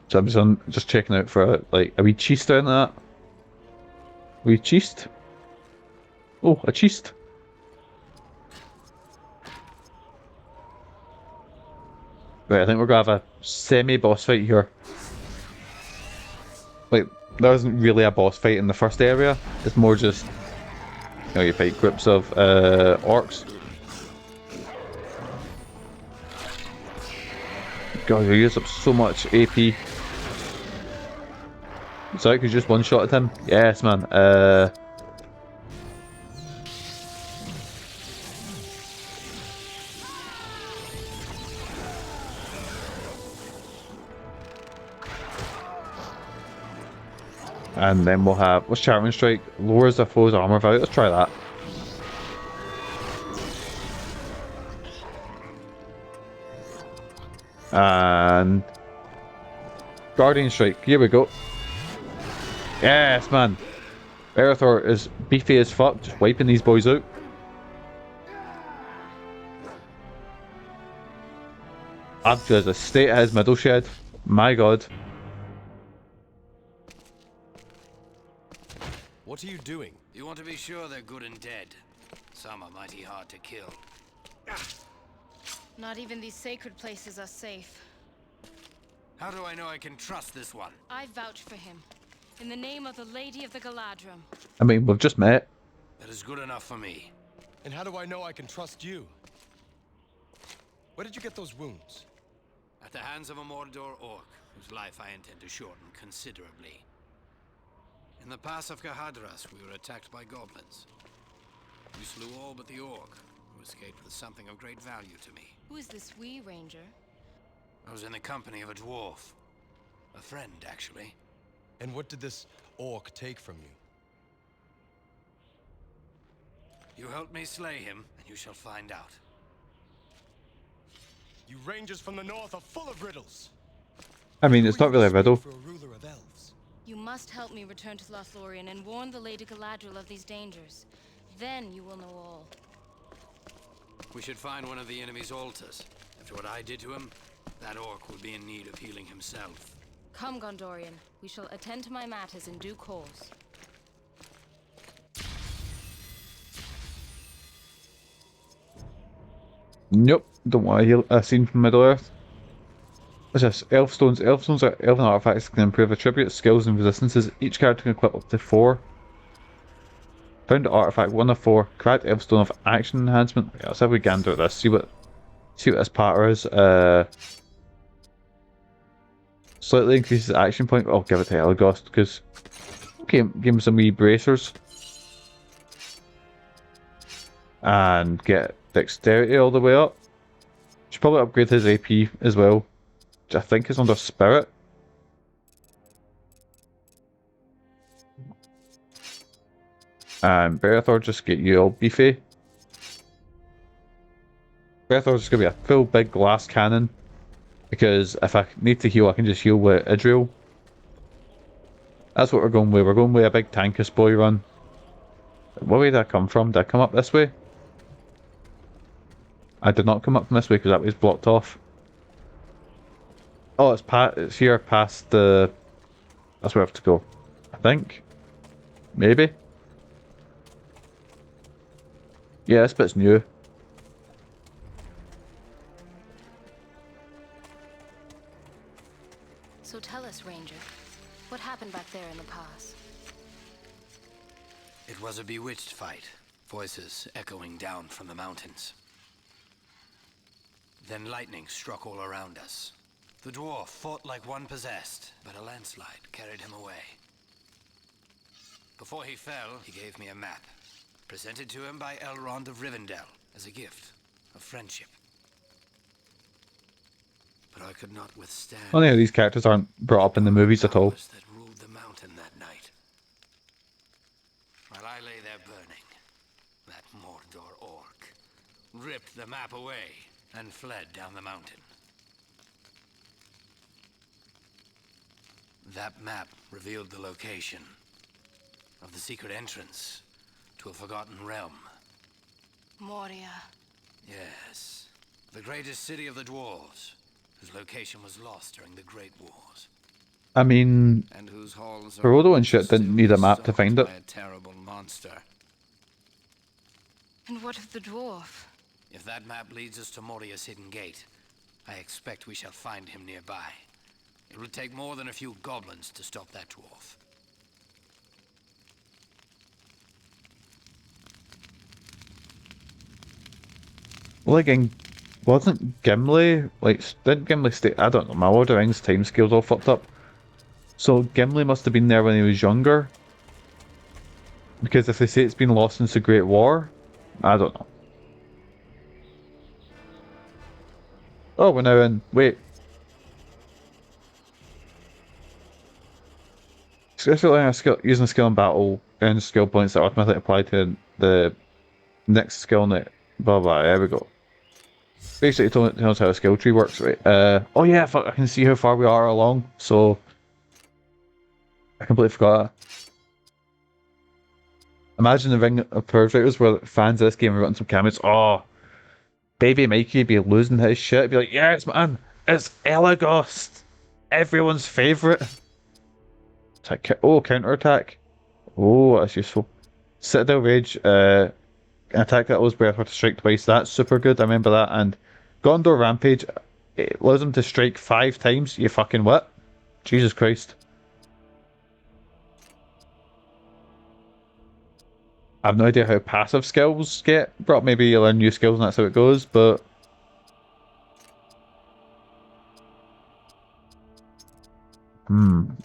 So I'm just checking out for like a wee cheese down that. Wee cheese. Oh, a cheese. Right, I think we're gonna have a semi-boss fight here. Like, there isn't really a boss fight in the first area. It's more just know, you fight groups of orcs. God, you use up so much AP. So I could just one-shot at him? Yes, man. And then we'll have... What's Charming Strike? Lowers the foe's armor value. Let's try that. And... Guardian Strike. Here we go. Yes, man. Berethor is beefy as fuck. Just wiping these boys out. Abju has a state at his middle shed. My god. What are you doing? You want to be sure they're good and dead. Some are mighty hard to kill. Not even these sacred places are safe. How do I know I can trust this one? I vouch for him. In the name of the Lady of the Galadrim. I mean, we've just met. That is good enough for me. And how do I know I can trust you? Where did you get those wounds? At the hands of a Mordor orc, whose life I intend to shorten considerably. In the pass of Hadhod, we were attacked by goblins. We slew all but the orc, who escaped with something of great value to me. Who is this wee ranger? I was in the company of a dwarf. A friend, actually. And what did this orc take from you? You helped me slay him, and you shall find out. You rangers from the north are full of riddles. I mean, it's not really a riddle. For a ruler of elves. You must help me return to Lothlorien and warn the Lady Galadriel of these dangers. Then you will know all. We should find one of the enemy's altars. After what I did to him, that orc will be in need of healing himself. Come, Gondorian. We shall attend to my matters in due course. Nope, don't want to heal a scene from Middle-earth. What's this? Elfstones. Elfstones are elven artifacts that can improve attributes, skills, and resistances. Each character can equip up to 4. Found artifact 1 of 4. Cracked Elfstone of action enhancement. Yeah, let's have a gander at this. See what this pattern is. Slightly increases action point. I'll give it to Elegost because give him some wee bracers. And get dexterity all the way up. Should probably upgrade his AP as well, which I think is under Spirit. And Berethor, just get you all beefy. Berethor's just gonna be a full big glass cannon, because if I need to heal, I can just heal with Idrial. That's what we're going with. We're going with a big tankus boy run. What way did I come from? Did I come up this way? I did not come up from this way because that way's blocked off. Oh, it's here past the... That's where I have to go. I think. Maybe. Yeah, this bit's new. So tell us, Ranger, what happened back there in the pass? It was a bewitched fight, voices echoing down from the mountains. Then lightning struck all around us. The dwarf fought like one possessed, but a landslide carried him away. Before he fell, he gave me a map, presented to him by Elrond of Rivendell as a gift of friendship. But I could not withstand. Funny how these characters aren't brought up in the movies at all. That ruled the mountain that night. While I lay there burning, that Mordor orc ripped the map away and fled down the mountain. That map revealed the location of the secret entrance to a forgotten realm. Moria. Yes, the greatest city of the dwarves, whose location was lost during the Great Wars. I mean, And whose halls are Frodo and shit didn't need a map to find it. by a terrible monster. And what of the dwarf? If that map leads us to Moria's hidden gate, I expect we shall find him nearby. It would take more than a few goblins to stop that dwarf. Well, again, wasn't Gimli, like, didn't Gimli stay, I don't know, my Lord of the Rings timescale's all fucked up. So Gimli must have been there when he was younger. Because if they say it's been lost since the Great War, I don't know. Oh, we're now in, wait. Using a skill in battle earns skill points that automatically apply to the next skill in it. Blah blah, there we go. Basically, it tells us how a skill tree works, right? Oh yeah, fuck, I can see how far we are along, so I completely forgot that. Imagine the ring of Perfectors where fans of this game are running some cameos. Oh, baby Mikey would be losing his shit. He'd be like, yes, man, it's Elegost, everyone's favourite. Oh, counterattack. Oh, that's useful. Citadel Rage, an attack that allows Berethor to strike twice. That's super good, I remember that. And Gondor Rampage, it allows him to strike 5 times. You fucking what? Jesus Christ. I have no idea how passive skills get brought. Maybe you learn new skills and that's how it goes, but...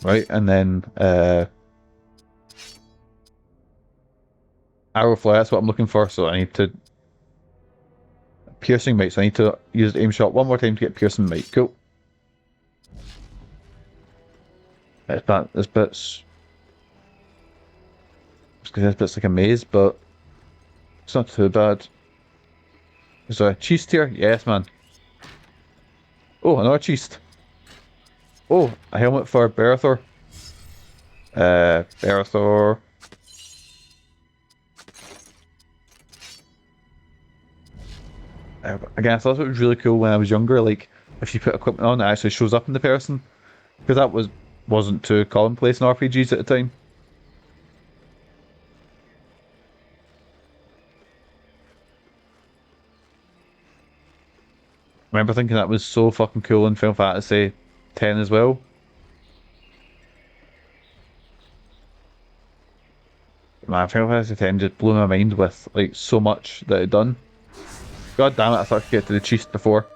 right, and then, Arrow Flare, that's what I'm looking for, so I need to... Piercing Might, so I need to use the aim shot one more time to get Piercing Might. Cool. This bit's... This bit's like a maze, but... It's not too bad. Is there a chest here? Yes, man. Oh, another chest. Oh, a helmet for Berethor. Berethor. Again, I thought it was really cool when I was younger, like, if you put equipment on, it actually shows up in the person. Because that wasn't too commonplace in RPGs at the time. I remember thinking that was so fucking cool in Final Fantasy X as well. Man, Final Fantasy X just blew my mind with, like, so much that it done. God damn it, I thought I could get to the chest before.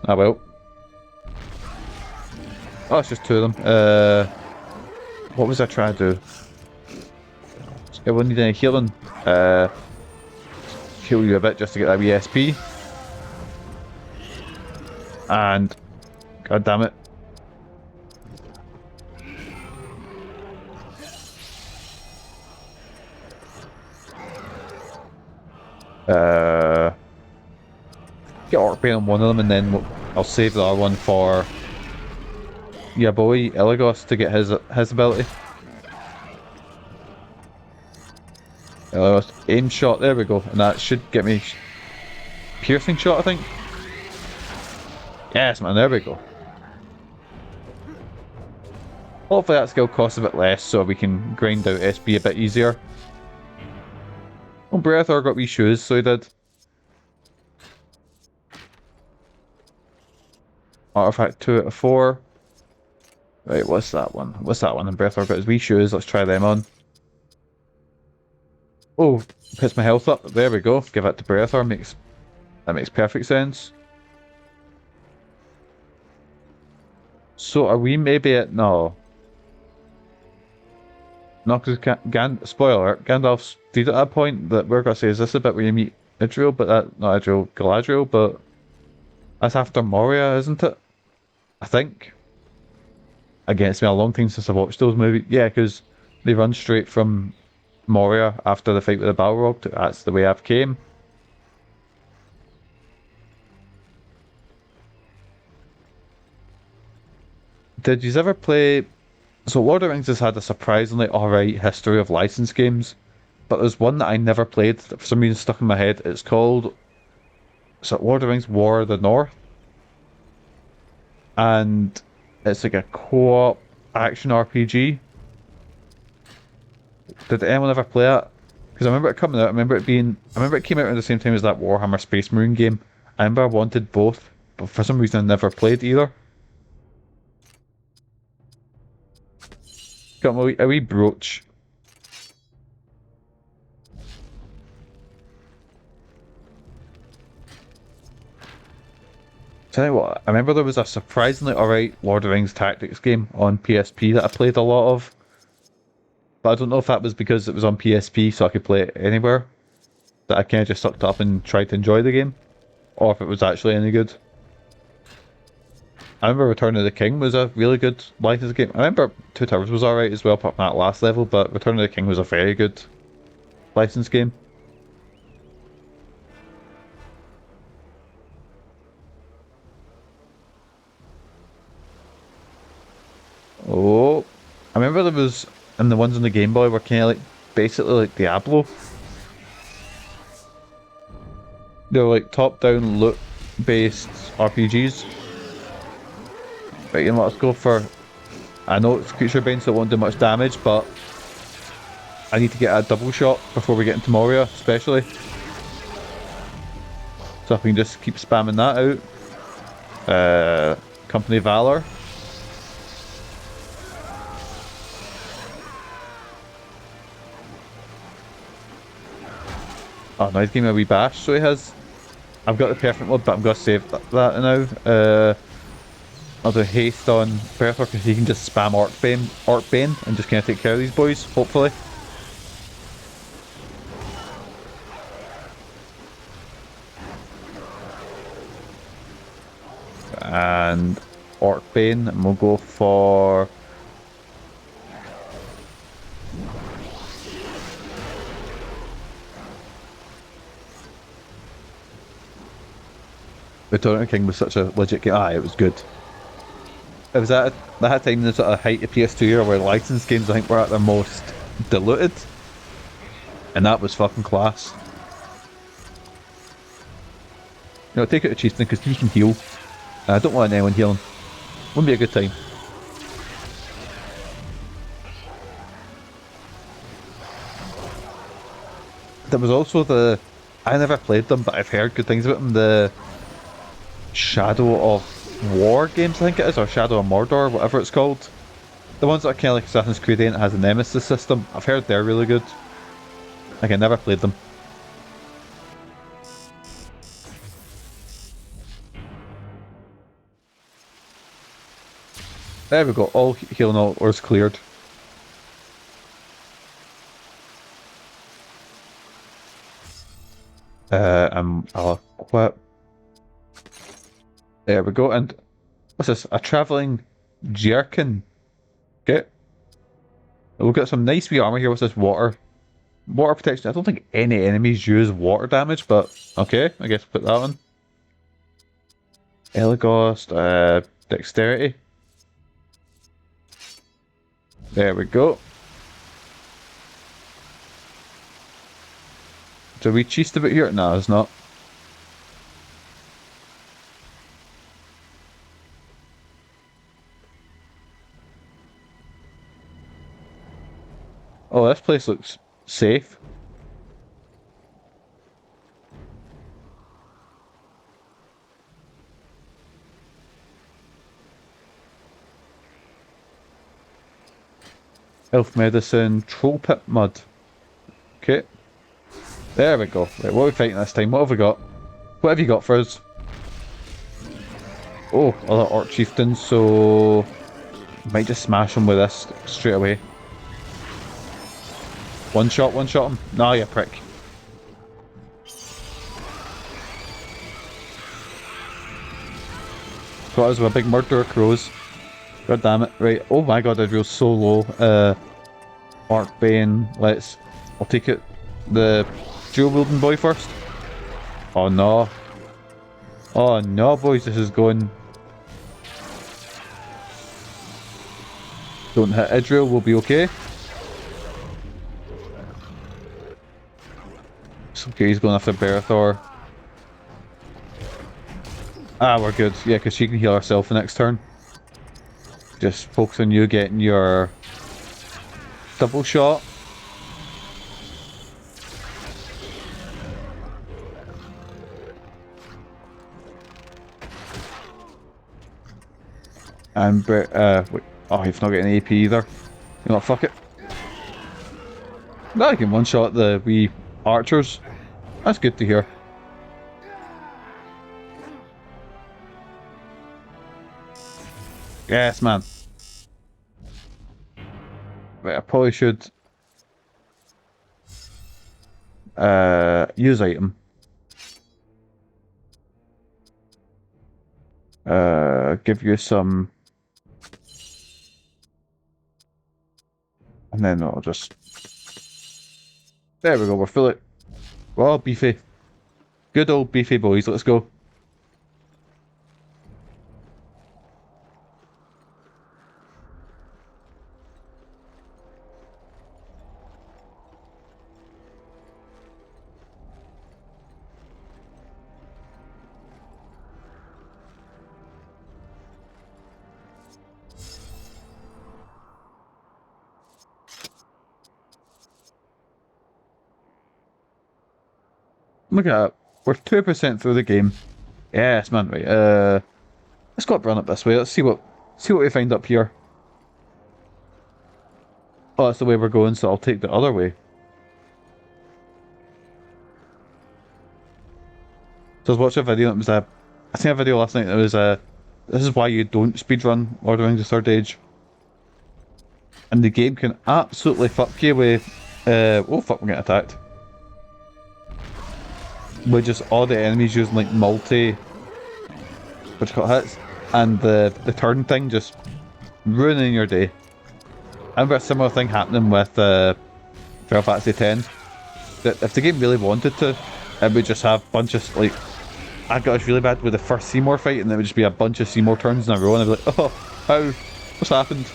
Ah well. Oh, it's just 2 of them. What was I trying to do? Does everyone need any healing? Heal you a bit just to get that wee SP. And... God damn it. Get Orc on one of them and then I'll save the other one for your boy Elegost to get his ability. Elegost, aim shot, there we go, and that should get me piercing shot, I think. Yes, man, there we go. Hopefully that skill costs a bit less so we can grind out SB a bit easier. Oh, Berethor got wee shoes, so he did. Artifact 2 out of 4. Right, what's that one? What's that one? And Berethor got his wee shoes, let's try them on. Oh, puts my health up. There we go. Give that to Berethor. That makes perfect sense. So are we maybe at... No. No, because spoiler alert, Gandalf's deed at that point that we're going to say, is this the bit where you meet Idrial, but that... Not Idrial, Galadriel, but... That's after Moria, isn't it? I think. Again, it's been a long time since I've watched those movies. Yeah, because they run straight from Moria after the fight with the Balrog. That's the way I've came. Did you ever play... So Lord of the Rings has had a surprisingly alright history of licensed games. But there's one that I never played that for some reason stuck in my head. It's called... So Lord of the Rings War of the North. And it's like a co-op action RPG. Did anyone ever play it? Because I remember it coming out, I remember it came out at the same time as that Warhammer Space Marine game. I remember I wanted both, but for some reason I never played either. Got a wee brooch. tell you what, I remember there was a surprisingly alright Lord of the Rings Tactics game on PSP that I played a lot of. But I don't know if that was because it was on PSP so I could play it anywhere, that I kind of just sucked up and tried to enjoy the game, or if it was actually any good. I remember Return of the King was a really good licensed game. I remember Two Towers was alright as well, apart from that last level, but Return of the King was a very good licensed game. Oh, I remember there was, and the ones on the Game Boy were kind of like, basically like Diablo. They were like top-down loot-based RPGs. But you know, let's go for, I know it's creature bane so it won't do much damage, but I need to get a double shot before we get into Moria, especially. So if we can just keep spamming that out. Company Valor. Oh no, he's giving me a wee bash, so he has. I've got the perfect mode, but I'm going to save that now. I'll do haste on Berethor because he can just spam Orc Bane and just kind of take care of these boys, hopefully. And Orc Bane, and we'll go for... Return of the King was such a legit game. It was good. It was at that time the sort of height of PS2 era where licensed games I think were at their most diluted. And that was fucking class. You know, take it to Chieftain because he can heal. I don't want anyone healing. Wouldn't be a good time. There was also the... I never played them, but I've heard good things about them. The Shadow of War games, I think it is, or Shadow of Mordor, whatever it's called. The ones that are kind of like Assassin's Creed and it has a Nemesis system. I've heard they're really good. Like, I never played them. There we go, all healing altars cleared. I'll equip. There we go, and what's this? A travelling jerkin. Okay. We've got some nice wee armour here. What's this? Water protection. I don't think any enemies use water damage, but okay, I guess put that on. Elegost, dexterity. There we go. Do we cheese a bit here? No, it's not. Oh, this place looks safe. Elf medicine, troll pit mud. Okay. There we go. Right, what are we fighting this time? What have we got? What have you got for us? Oh, other Orc Chieftains, so... might just smash them with this straight away. One shot him. Nah, you prick. Got us with a big murderer crows. God damn it. Right, oh my god, I drew so low. Orc Bane, I'll take it. The dual wielding boy first. Oh no. Oh no, boys, this is going... Don't hit Idrial, we'll be okay. It's okay, he's going after Berethor. Ah, we're good. Yeah, because she can heal herself the next turn. Just focus on you getting your double shot. And wait, oh, he's not getting AP either. You know, fuck it. No, I can one shot the wee archers. That's good to hear. Yes, man. Right, I probably should use item. Give you some, and then I'll just. There we go. We're fully. Well, beefy. Good old beefy boys. Let's go. Look at that. We're 2% through the game. Yes, man. Right. Let's go up, run up this way. Let's see what we find up here. Oh, that's the way we're going, so I'll take the other way. So I was watching a video. It was I seen a video last night. That was this is why you don't speedrun Ordering the Third Age. And the game can absolutely fuck you with. Oh fuck! We're getting attacked. With just all the enemies using like multi, which got hits, and the turn thing just ruining your day. I remember a similar thing happening with Final Fantasy X. That if the game really wanted to, it would just have a bunch of like. I got this really bad with the first Seymour fight, and it would just be a bunch of Seymour turns in a row, and I'd be like, oh, how? What's happened?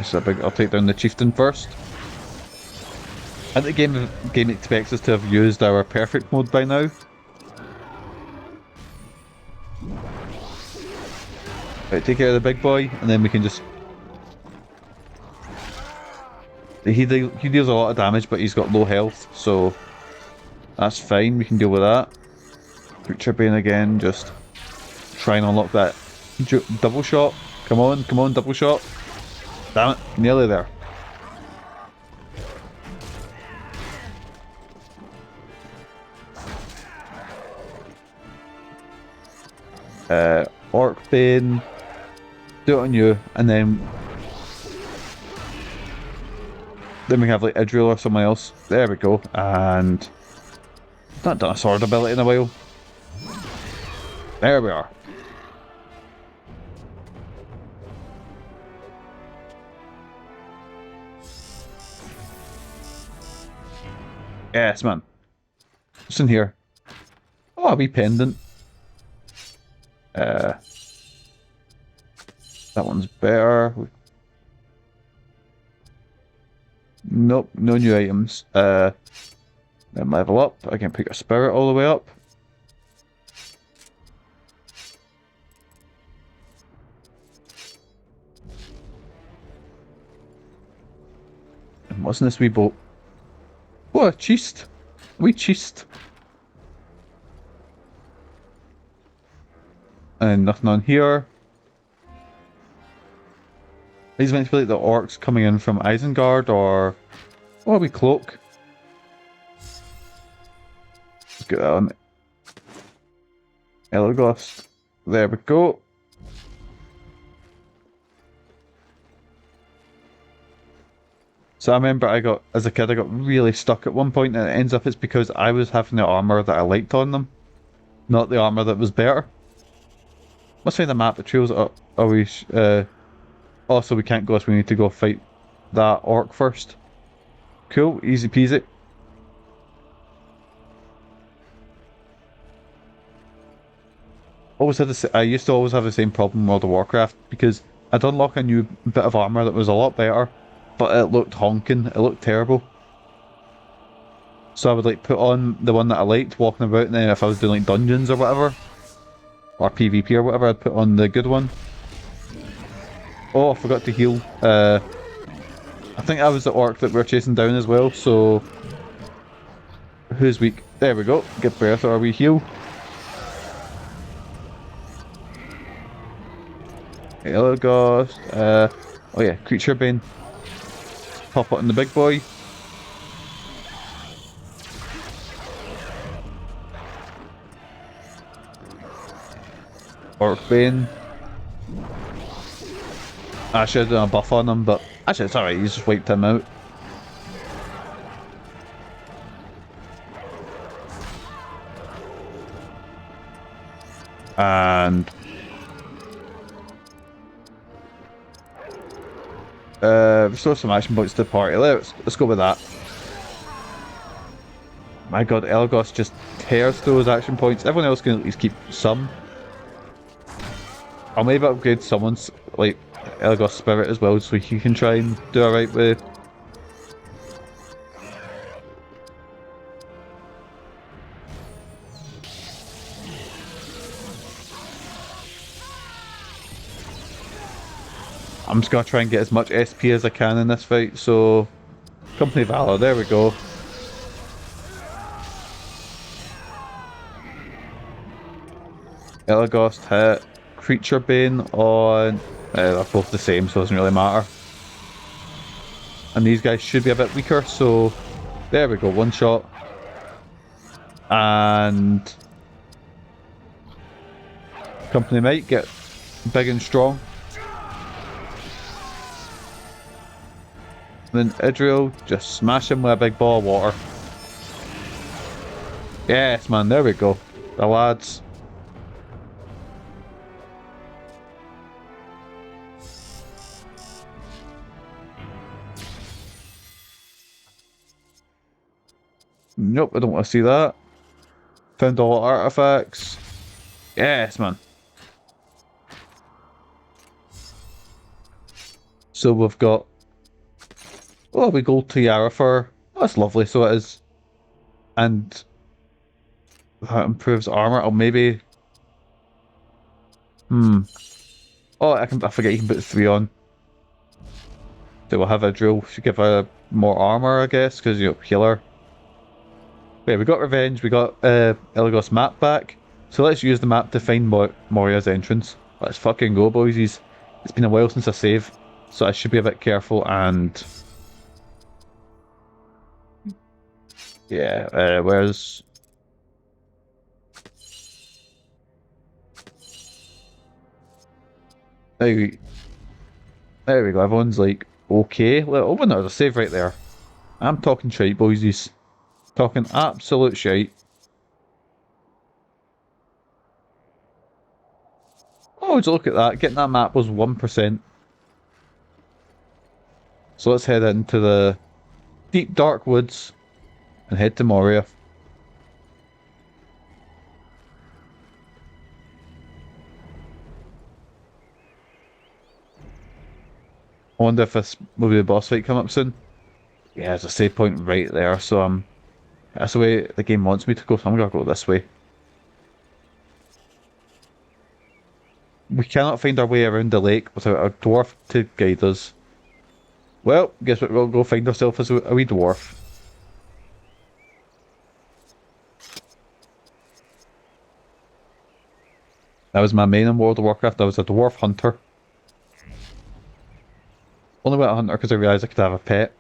So I'll take down the chieftain first. And the game expects us to have used our perfect mode by now. Right, take care of the big boy, and then we can just. He deals a lot of damage, but he's got low health, so that's fine. We can deal with that. Creature Bane again, just try and unlock that double shot. Come on, double shot. Damn it, nearly there. Orc Bane, do it on you, and then we have like Idrial or someone else. There we go, and not done a sword ability in a while. There we are. Yes, man. What's in here? Oh, a wee pendant. That one's better. Nope, no new items. Then level up. I can pick a spirit all the way up. And what's in this wee boat? Oh, a chest. A wee chest. And nothing on here. These meant to be like the orcs coming in from Isengard, or oh, a wee cloak. Let's get that on. Elegost. There we go. So I remember as a kid, I got really stuck at one point, and it ends up it's because I was having the armor that I liked on them, not the armor that was better. Must find a map that trails up. Also, we can't go, so we need to go fight that orc first. Cool, easy peasy. I used to always have the same problem in World of Warcraft, because I'd unlock a new bit of armor that was a lot better, but it looked honking, it looked terrible. So I would like put on the one that I liked walking about, and then if I was doing like dungeons or whatever, or PvP or whatever, I'd put on the good one. Oh, I forgot to heal. I think I was the orc that we're chasing down as well, so who's weak? There we go. Give Berethor a wee heal. Elegost. Oh yeah, Creature Bane. Pop it on the big boy. Orcbane. I should have done a buff on him, but actually it's alright, he's just wiped him out. And restore some action points to the party. Let's go with that. My god, Elegost just tears those action points. Everyone else can at least keep some. I'll maybe upgrade someone's like Elegost spirit as well, so he can try and do alright with. I'm just gonna try and get as much SP as I can in this fight, so Company Valor, there we go. Elegost hit. Creature Bane on... they're both the same, so it doesn't really matter. And these guys should be a bit weaker, so... There we go, one shot. And... Company might get big and strong. Then Idrial, just smash him with a big ball of water. Yes, man, there we go. The lads. Nope, I don't want to see that. Found all artifacts. Yes, man. So we've got... Oh, we gold tiara for... Oh, that's lovely, so it is. And... that improves armor. Oh, maybe... Oh, I forget you can put 3 on. So we'll have a drill. Should give her more armor, I guess, because, you know, healer. Wait, we got revenge, we got Elegost map back. So let's use the map to find Moria's entrance. Let's fucking go, boysies. It's been a while since I save, so I should be a bit careful and... Yeah, where's... There we go, everyone's like, okay. Oh, no, there's a save right there. I'm talking shite, boysies. Talking absolute shite. Oh, would you look at that? Getting that map was 1%. So let's head into the deep dark woods and head to Moria. I wonder if this will be the boss fight come up soon. Yeah, there's a save point right there, so that's the way the game wants me to go, so I'm gonna go this way. We cannot find our way around the lake without a dwarf to guide us. Well, guess what, we'll go find ourselves as a wee dwarf. That was my main in World of Warcraft. I was a dwarf hunter. Only went a hunter because I realised I could have a pet.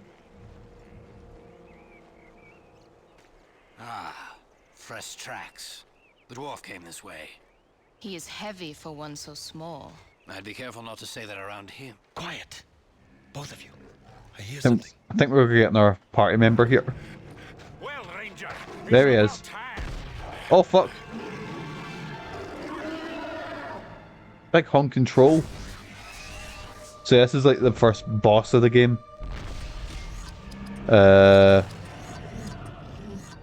Ah, fresh tracks. The dwarf came this way. He is heavy for one so small. I'd be careful not to say that around him. Quiet. Both of you. I hear something. I think we're getting our party member here. Well, Ranger. There he is. Oh, fuck. Big honk control. So this is like the first boss of the game. I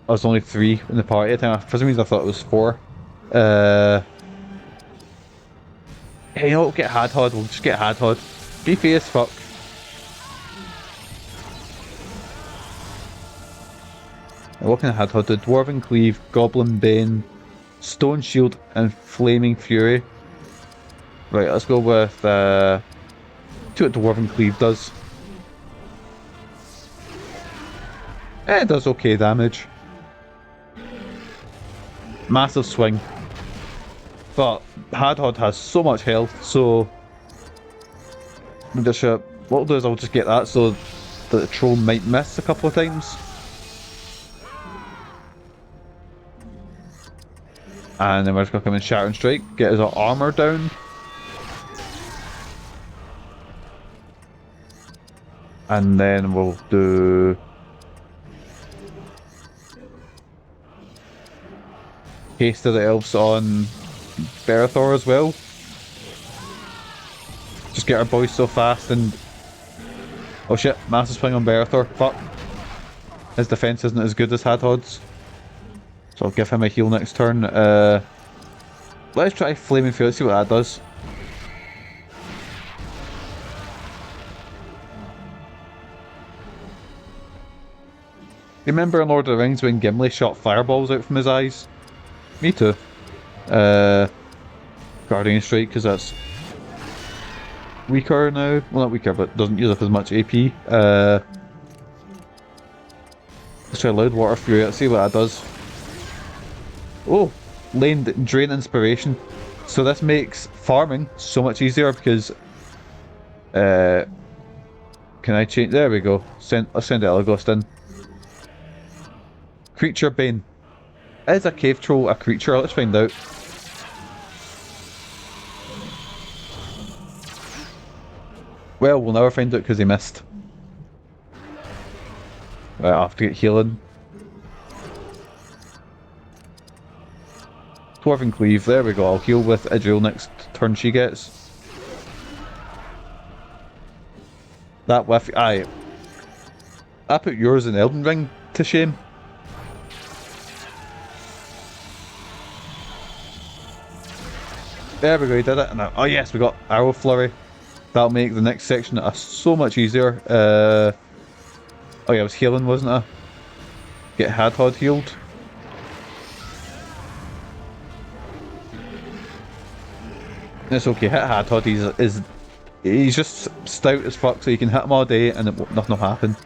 was only 3 in the party at the time. For some reason I thought it was 4. Hey, you know, we'll get Hadhod. We'll just get Hadhod. Beefy as fuck. Now, what can Hadhod do? Dwarven Cleave, Goblin Bane, Stone Shield, and Flaming Fury. Right, let's go with see what Dwarven Cleave does. It does okay damage. Massive swing. But Hadhod has so much health, so what I'll do is I'll just get that so that the troll might miss a couple of times. And then we're just gonna come in Shattering Strike, get his armor down. And then we'll do Haste of the Elves on Berethor as well. Just get our boys so fast and... Oh shit, massive swing on Berethor. Fuck. His defense isn't as good as Hadhod's. So I'll give him a heal next turn. Let's try Flaming Fury, see what that does. Remember in Lord of the Rings when Gimli shot fireballs out from his eyes? Me too. Guardian Strike, because that's weaker now. Well, not weaker, but doesn't use up as much AP. Let's try Loud Water Fury, let's see what that does. Oh, Drain Inspiration. So this makes farming so much easier because... can I change? There we go. Let's send Elegost in. Creature Bane. Is a cave troll a creature? Let's find out. Well, we'll never find out because he missed. Right, I have to get healing. Dwarven Cleave, there we go. I'll heal with Idrial next turn she gets. That whiff. I put yours in Elden Ring to shame. There we go, he did it. Now, oh yes, we got Arrow Flurry. That'll make the next section so much easier. Oh yeah, I was healing, wasn't I? Get Hadhod healed. It's okay, hit Hadhod. He's just stout as fuck, so you can hit him all day and nothing will happen.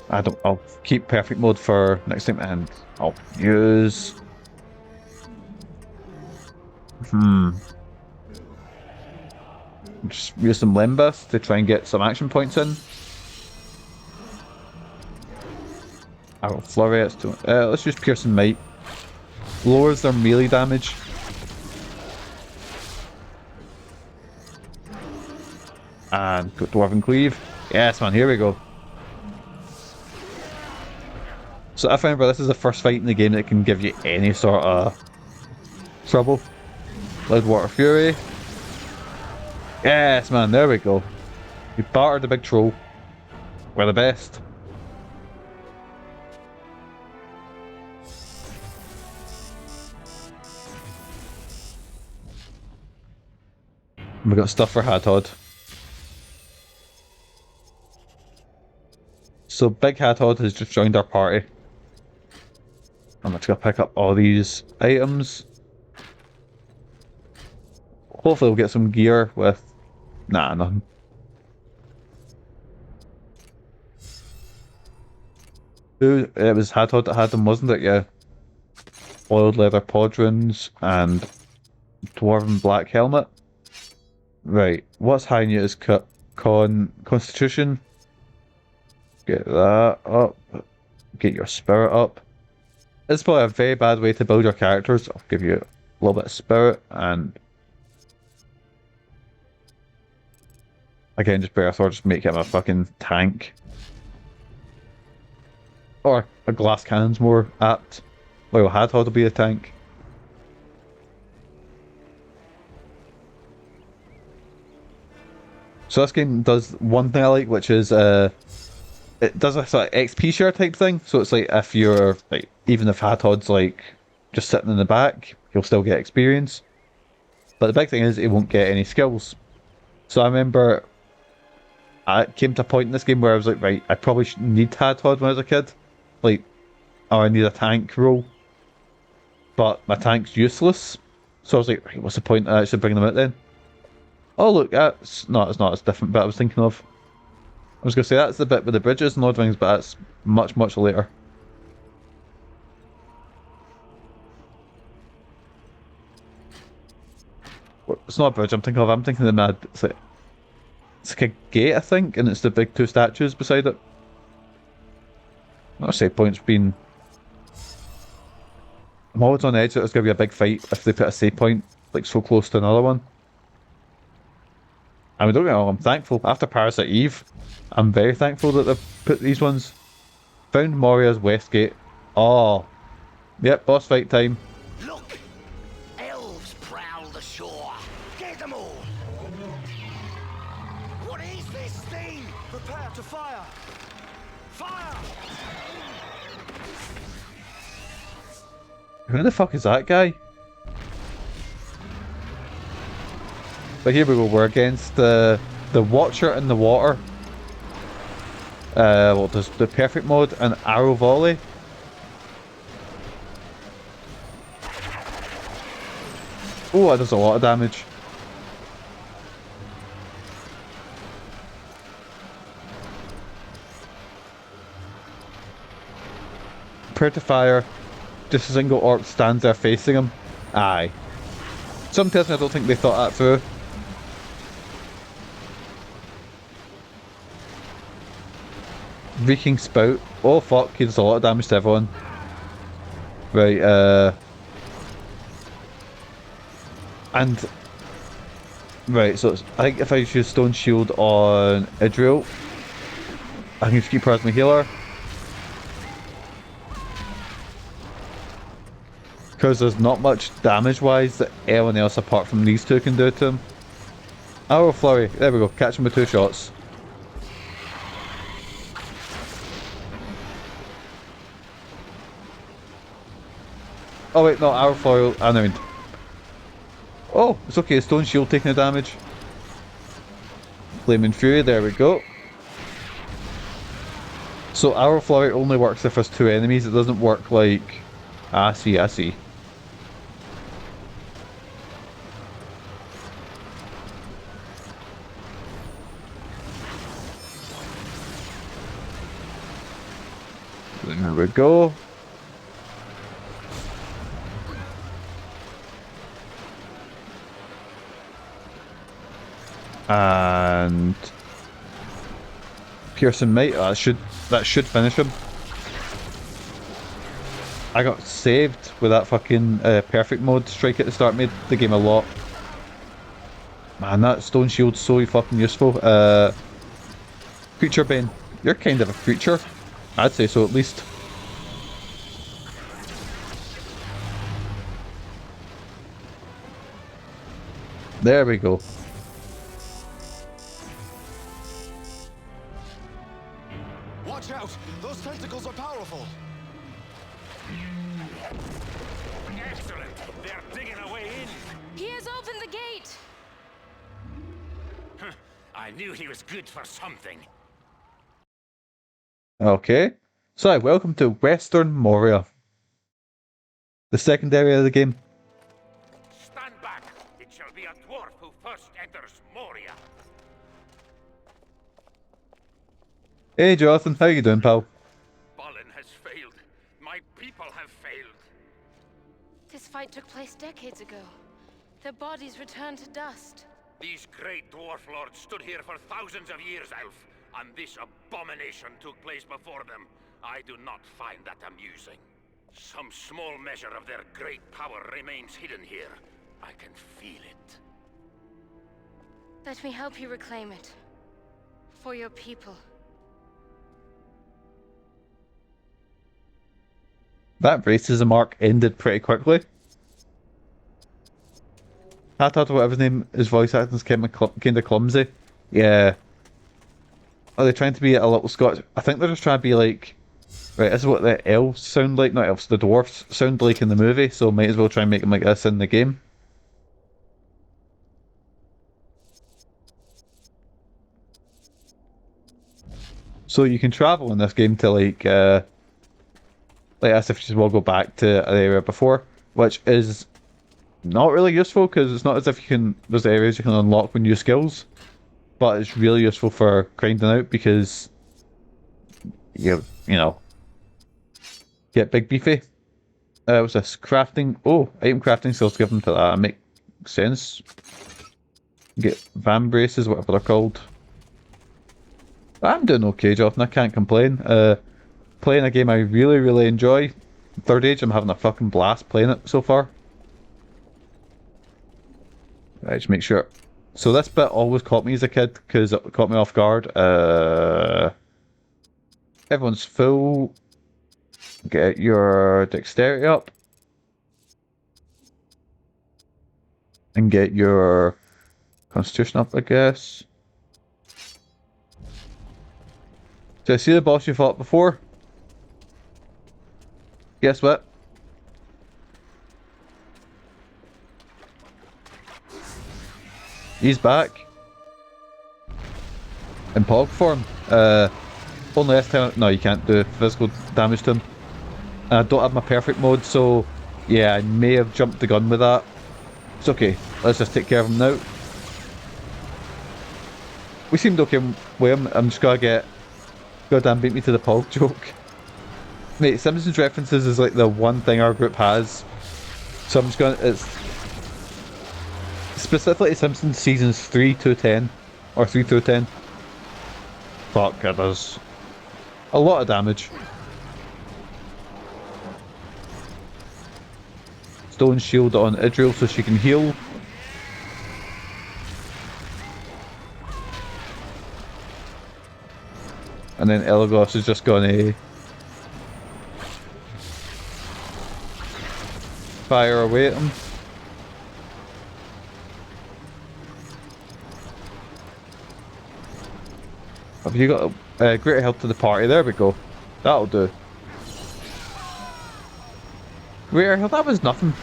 I'll keep perfect mode for next time, and I'll use. Just use some Limbus to try and get some action points in. Arrow Flurry, let's use Piercing Might. Lowers their melee damage. And go Dwarven Cleave. Yes man, here we go. So I remember this is the first fight in the game that can give you any sort of trouble. Loud Water Fury. Yes man, there we go. We battered the big troll. We're the best. We got stuff for Hadhod. So Big Hadhod has just joined our party. I'm just gonna pick up all these items. Hopefully we'll get some gear with... Nah, nothing. It was Hadhod that had them, wasn't it? Yeah. Oiled leather podrons and dwarven black helmet. Right, what's high in you is Constitution. Get that up. Get your spirit up. It's probably a very bad way to build your characters. I'll give you a little bit of spirit and... Again, just Berethor, just make him a fucking tank. Or a glass cannon's more apt. Well, Hadhod will be a tank. So this game does one thing I like, which is it does a sort of XP share type thing. So it's like if you're like, even if Hadhod's like just sitting in the back, you'll still get experience. But the big thing is it won't get any skills. So I remember I came to a point in this game where I was like, right, I probably need Hadhod when I was a kid. Like, or I need a tank role. But my tank's useless. So I was like, right, what's the point of actually bringing them out then? Oh look, it's not as different bit I was thinking of. I was going to say that's the bit with the bridges and Lord of the Rings, but that's much, much later. It's not a bridge I'm thinking of, I'm thinking of the it's like a gate, I think, and it's the big two statues beside it. Not save points being I'm always on edge that there's going to be a big fight if they put a save point like so close to another one. I mean, don't get me wrong, I'm thankful. After Parasite Eve, I'm very thankful that they've put these ones. Found Moria's West Gate. Oh. Yep, boss fight time. Look! Elves prowl the shore. Get them all! What is this thing? Prepare to fire! Fire! Who the fuck is that guy? But here we go, we're against the Watcher in the water. What does the perfect mode and arrow volley? Oh, that does a lot of damage. Prepare to fire. Just a single orc stands there facing him. Aye. Some tells me I don't think they thought that through. Reeking Spout. Oh fuck, he does a lot of damage to everyone. Right, and... Right, so I think if I use Stone Shield on Idrial, I can just keep her as my healer. Because there's not much damage-wise that anyone else apart from these two can do to him. Arrow Flurry, there we go, catch him with 2 shots. Oh wait, no, Arrow Flurry, I mean... Oh, it's okay, Stone Shield taking the damage. Flaming Fury, there we go. So Arrow Flurry only works if there's 2 enemies, it doesn't work like... I see, I see. There we go. And Piercing Might, that should finish him. I got saved with that fucking perfect mode strike at the start, made the game a lot. Man, that Stone Shield's so fucking useful. Creature Bane, you're kind of a creature. I'd say so at least. There we go. Watch out! Those tentacles are powerful! Excellent! They're digging a way in! He has opened the gate! I knew he was good for something. Okay. So, welcome to Western Moria. The second area of the game. Stand back! It shall be a dwarf who first enters Moria. Hey Jonathan, how you doing, pal? Balin has failed. My people have failed. This fight took place decades ago. Their bodies returned to dust. These great dwarf lords stood here for thousands of years, Elf, and this abomination took place before them. I do not find that amusing. Some small measure of their great power remains hidden here. I can feel it. Let me help you reclaim it. For your people. That racism arc ended pretty quickly. Hadhod, whatever his name, his voice acting's kind of clumsy. Yeah. Are they trying to be a little Scottish? I think they're just trying to be like... Right, this is what the elves sound like, not elves, the dwarfs sound like in the movie, so might as well try and make them like this in the game. So you can travel in this game to like as if you just will go back to an area before, which is not really useful because it's not as if you can, there's areas you can unlock with new skills, but it's really useful for grinding out because you know, get big beefy. What's this? Crafting. Oh, item crafting skills given to that. Makes sense. Get van braces, whatever they're called. I'm doing okay, Jonathan. I can't complain. Playing a game I really, really enjoy. Third Age, I'm having a fucking blast playing it so far. Right, just make sure. So this bit always caught me as a kid because it caught me off guard. Everyone's full. Get your dexterity up. And get your constitution up, I guess. Did I see the boss you fought before? Guess what? He's back. In Pog form. Only this time. No, you can't do physical damage to him. And I don't have my perfect mode, so yeah, I may have jumped the gun with that. It's okay. Let's just take care of him now. We seemed okay with him. I'm just gonna get goddamn beat me to the Pog joke. Mate, Simpsons references is like the one thing our group has. So I'm just gonna. It's specifically Simpsons seasons 3 to 10. Or 3 through 10. Fuck, it does a lot of damage. Stone shield on Idrial so she can heal. And then Elegost is just gonna fire away at him. Have you got greater help to the party? There we go. That'll do. Greater health? That was nothing.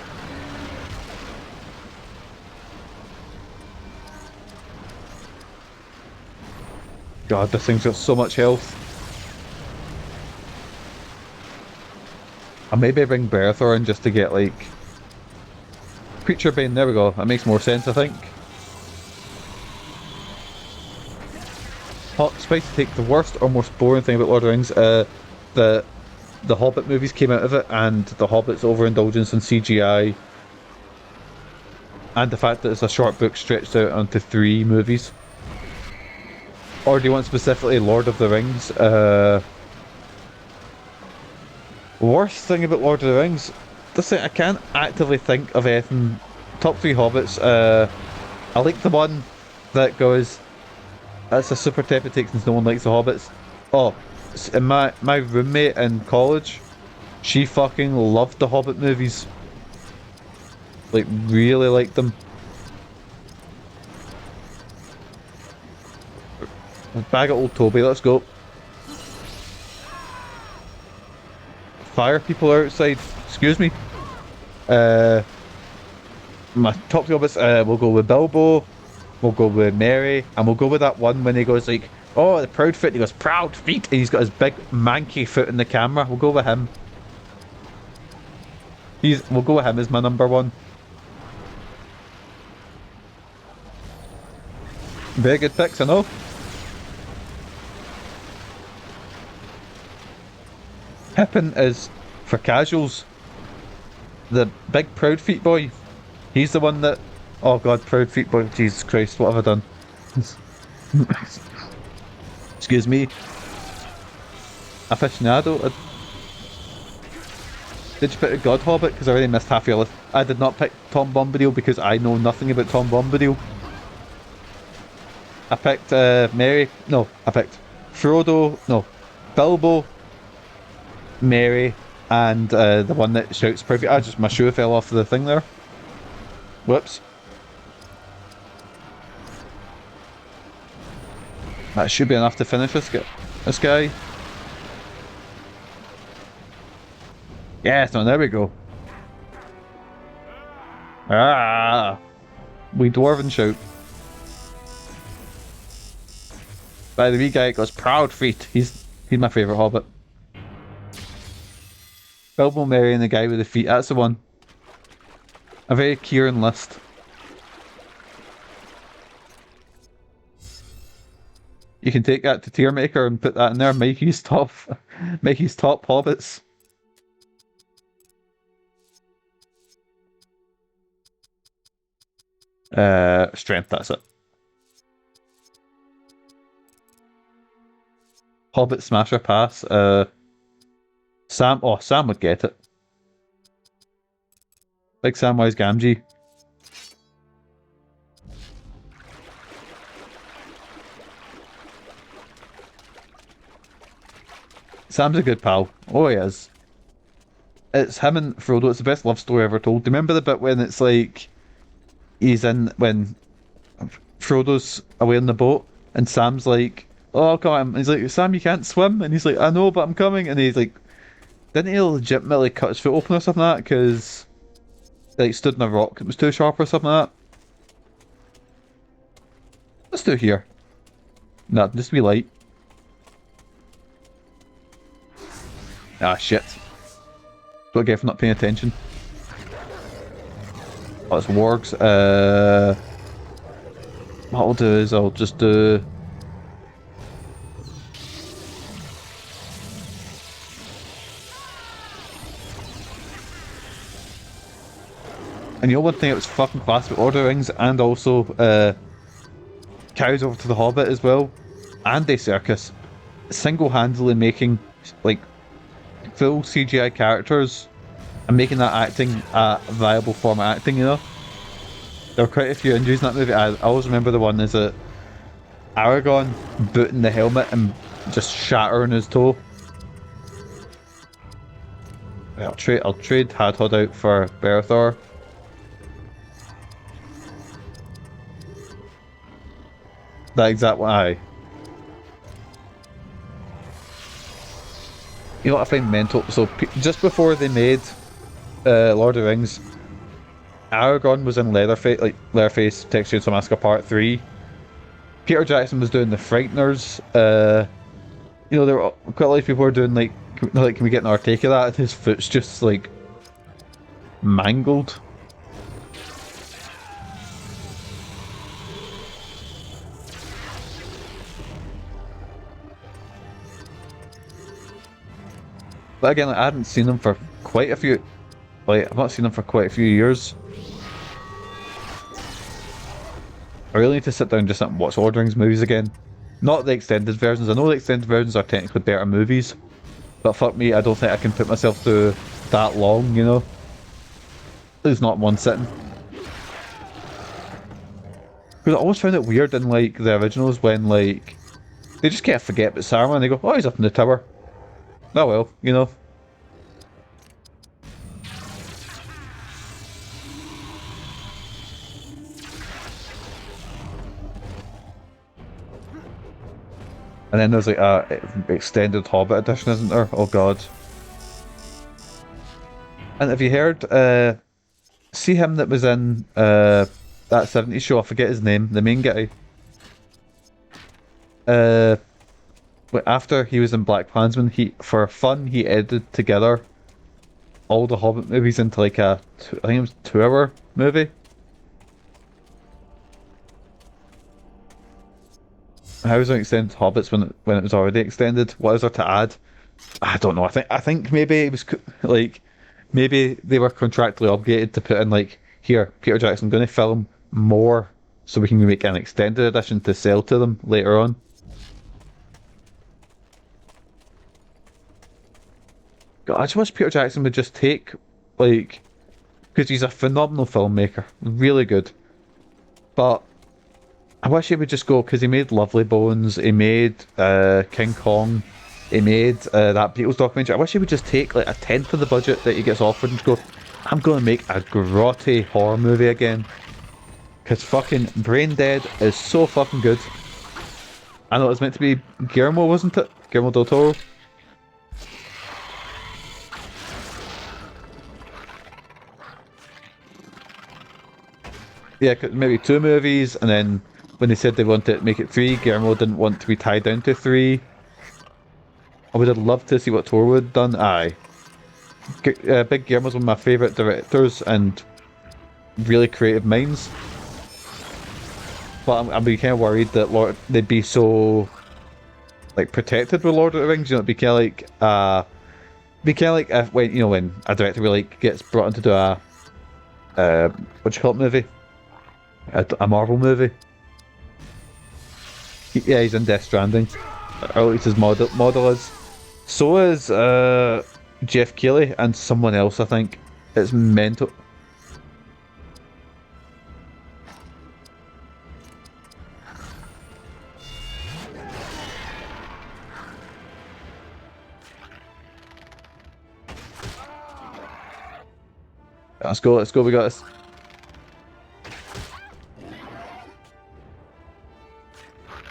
God, this thing's got so much health. I'll maybe bring Berethor in just to get, like... Creature Bane, there we go. That makes more sense, I think. Hot Spice to take the worst or most boring thing about Lord of the Rings. The Hobbit movies came out of it, and the Hobbit's overindulgence in CGI. And the fact that it's a short book stretched out onto 3 movies. Or do you want specifically Lord of the Rings? Worst thing about Lord of the Rings? I can't actively think of anything. Top 3 Hobbits. I like the one that goes... That's a super type take since no one likes the Hobbits. Oh, and my roommate in college, she fucking loved the Hobbit movies. Like, really liked them. Bag of old Toby, let's go. Fire people are outside. Excuse me. My top 3 Hobbits, we'll go with Bilbo. We'll go with Merry, and we'll go with that one when he goes like, oh, the proud foot, he goes, proud feet, and he's got his big manky foot in the camera. We'll go with him. We'll go with him as my number 1. Very good picks, I know. Pippin is, for casuals, the big proud feet boy. He's the one that... Oh god, proud feet boy. Jesus Christ, what have I done? Excuse me. Aficionado. Did you pick a God Hobbit? Because I already missed half your list. I did not pick Tom Bombadil because I know nothing about Tom Bombadil. I picked Merry. No, I picked Frodo. No, Bilbo, Merry, and the one that shouts proud feet. My shoe fell off the thing there. Whoops. That should be enough to finish this guy. Yes, no, there we go. Ah, we dwarven shout. By the wee guy, it goes proud feet. He's my favourite Hobbit. Bilbo, Merry, and the guy with the feet. That's the one. A very Kieran list. You can take that to Tier Maker and put that in there. Mikey's top Hobbits. Strength, that's it. Hobbit Smasher Pass. Sam would get it. Big Samwise Gamgee. Sam's a good pal. Oh, he is. It's him and Frodo. It's the best love story ever told. Do you remember the bit when it's like when Frodo's away on the boat and Sam's like, "Oh, come on!" And he's like, "Sam, you can't swim," and he's like, "I know, but I'm coming." And he's like, didn't he legitimately cut his foot open or something like that because like stood in a rock that was too sharp or something like that? Let's do it here. Nah, just be light. Ah, shit. What I get for not paying attention. Oh, it's wargs. What I'll do is I'll just do... And you know one thing that was fucking class with Lord of the Rings and also carries over to The Hobbit as well, and the Circus, single-handedly making like full CGI characters and making that acting a viable form of acting, you know? There were quite a few injuries in that movie. I always remember the one is that Aragorn booting the helmet and just shattering his toe. I'll trade Hadhod out for Berethor. That exact one, aye. You know what I find mental? So just before they made Lord of the Rings, Aragorn was in Leatherface, Texas Chainsaw Massacre Part 3. Peter Jackson was doing the Frighteners. You know, there were quite a lot of people were doing like, can we get an take of that? And his foot's just like mangled. But again, like, I hadn't seen them for quite a few... I've not seen them for quite a few years. I really need to sit down and just sit and watch Lord of the Rings movies again. Not the extended versions. I know the extended versions are technically better movies. But fuck me, I don't think I can put myself through that long, you know? At least not in one sitting. Because I always found it weird in, like, the originals when, like... They just can't forget about Saruman and they go, oh, he's up in the tower. Oh well, you know. And then there's like a extended Hobbit edition, isn't there? Oh god. And have you heard, see him that was in that 70s show, I forget his name, the main guy. After he was in BlacKkKlansman, for fun, he edited together all the Hobbit movies into like I think it was a 2-hour movie. How was it extended Hobbits when it was already extended? What is there to add? I don't know. I think maybe it was like maybe they were contractually obligated to put in like, here, Peter Jackson, going to film more so we can make an extended edition to sell to them later on. God, I just wish Peter Jackson would just take, like, because he's a phenomenal filmmaker, really good. But I wish he would just go, because he made Lovely Bones, he made King Kong, he made that Beatles documentary. I wish he would just take like a tenth of the budget that he gets offered and go, I'm going to make a grotty horror movie again. Because fucking Brain Dead is so fucking good. I know it was meant to be Guillermo, wasn't it? Guillermo del Toro. Yeah, maybe 2 movies, and then when they said they wanted to make it 3, Guillermo didn't want to be tied down to 3. I would have loved to see what Toro would have done. Aye. Big Guillermo's one of my favourite directors and really creative minds. But I'd be kind of worried that they'd be so like protected with Lord of the Rings. You know, it'd be kind of like if when a director really gets brought in to do a what do you call it movie? A Marvel movie. Yeah, he's in Death Stranding. Or at least his model is. So is Jeff Keighley and someone else, I think. It's mental. Let's go, let's go, we got this.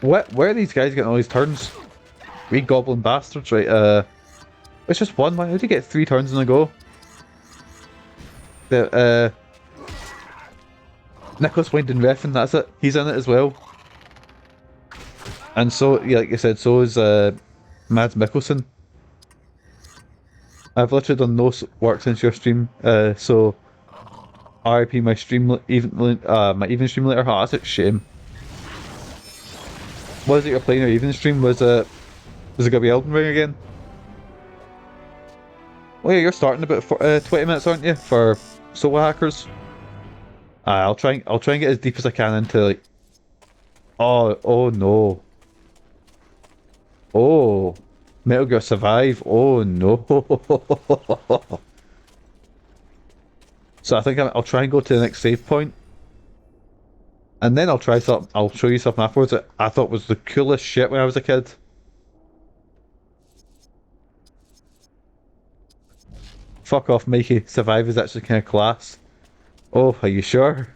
Where are these guys getting all these turns? We goblin bastards, right? It's just one. How do you get 3 turns in a go? The Nicholas Winding Refn, that's it. He's in it as well. And so, yeah, like you said, so is Mads Mikkelsen. I've literally done no work since your stream, so RIP my stream my even stream later. Oh, that's a shame. Was it you're playing your even stream? Was it gonna be Elden Ring again? Oh yeah, you're starting about 20 minutes, aren't you, for solo hackers? I'll try and get as deep as I can into like. Oh no. Oh, Metal Gear Survive. Oh no. So I think I'll try and go to the next save point, and then I'll try something. I'll show you something afterwards that I thought was the coolest shit when I was a kid. Fuck off, Mikey. Survive is actually kind of class. Oh, are you sure?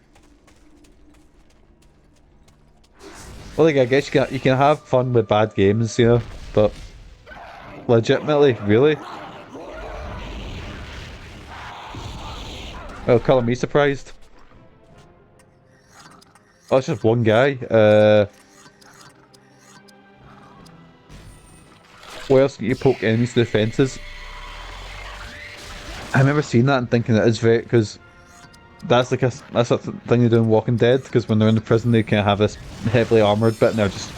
Well, like, I guess you can have fun with bad games, you know, but legitimately, really? Oh, colour me surprised. Oh, it's just one guy. Where else can you poke enemies to the fences? I remember seeing that and thinking it is very, because that's like that's a thing they do in Walking Dead, because when they're in the prison they kind of have this heavily armoured bit and they're just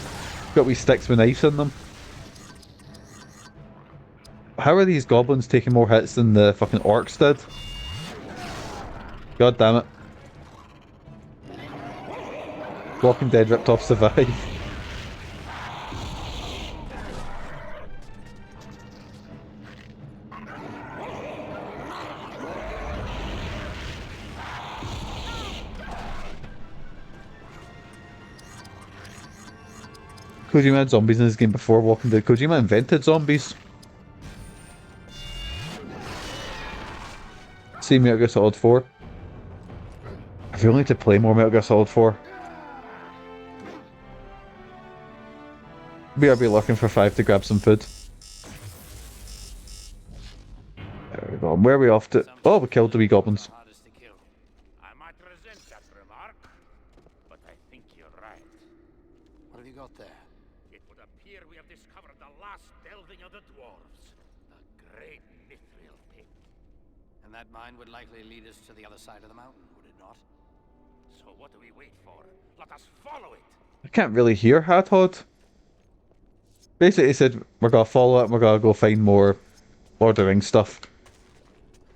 got wee sticks with knives in them. How are these goblins taking more hits than the fucking orcs did? God damn it. Walking Dead ripped off Survive. Kojima had zombies in his game before Walking Dead. Kojima invented zombies. See Metal Gear Solid 4. I feel like to play more Metal Gear Solid 4. BRB looking for 5 to grab some food. There we go. Where are we off to? Oh, we killed the wee goblins. I might resent that remark, but I think you're right. What have you got there? It would appear we have discovered the last delving of the dwarves. The great Mithril pit. And that mine would likely lead us to the other side of the mountain, would it not? So what do we wait for? Let us follow it. I can't really hear Hadhod. Basically, he said we're gonna follow it and we're gonna go find more Lord of the Rings stuff.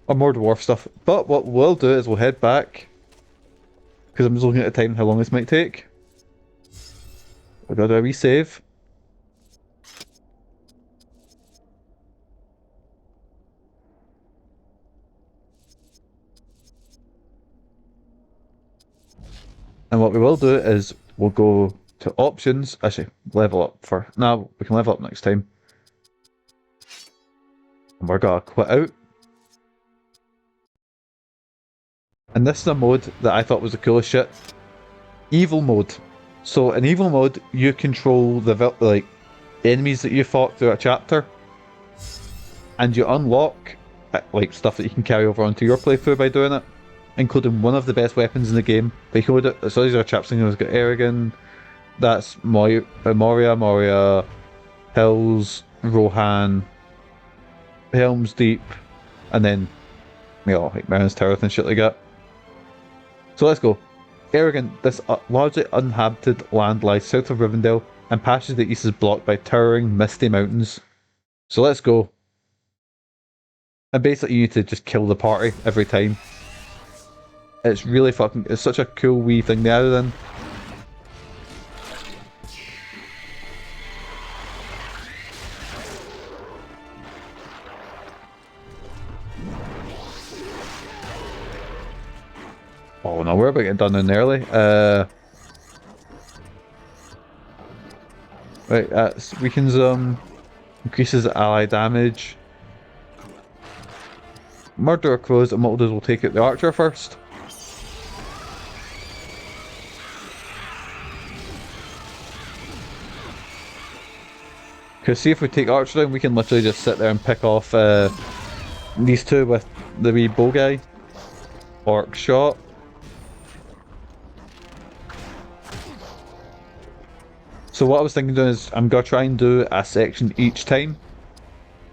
Or more dwarf stuff. But what we'll do is we'll head back. Because I'm just looking at the time and how long this might take. We've got to do a resave. And what we will do is we'll go to options. Actually, level up for... No, we can level up next time. And we're gonna quit out. And this is a mode that I thought was the coolest shit. Evil mode. So in evil mode, you control the like enemies that you fought through a chapter, and you unlock like stuff that you can carry over onto your playthrough by doing it, including one of the best weapons in the game. But you can do it. So these are chapters. We've got Eregion, that's Moria, Hills, Rohan, Helm's Deep, and then like Marin's Tower and shit like that. So let's go. Eregion, this largely uninhabited land lies south of Rivendell, and passage to the east is blocked by towering, misty mountains. So let's go. And basically you need to just kill the party every time. It's really fucking... It's such a cool wee thing they added in. Oh no, we're about to get done in early. Right, weakens increases ally damage. Murder crows, and what we'll do is we'll take out the archer first. Because see, if we take archer down, we can literally just sit there and pick off these two with the wee bow guy. Orc shot. So what I was thinking of doing is I'm going to try and do a section each time.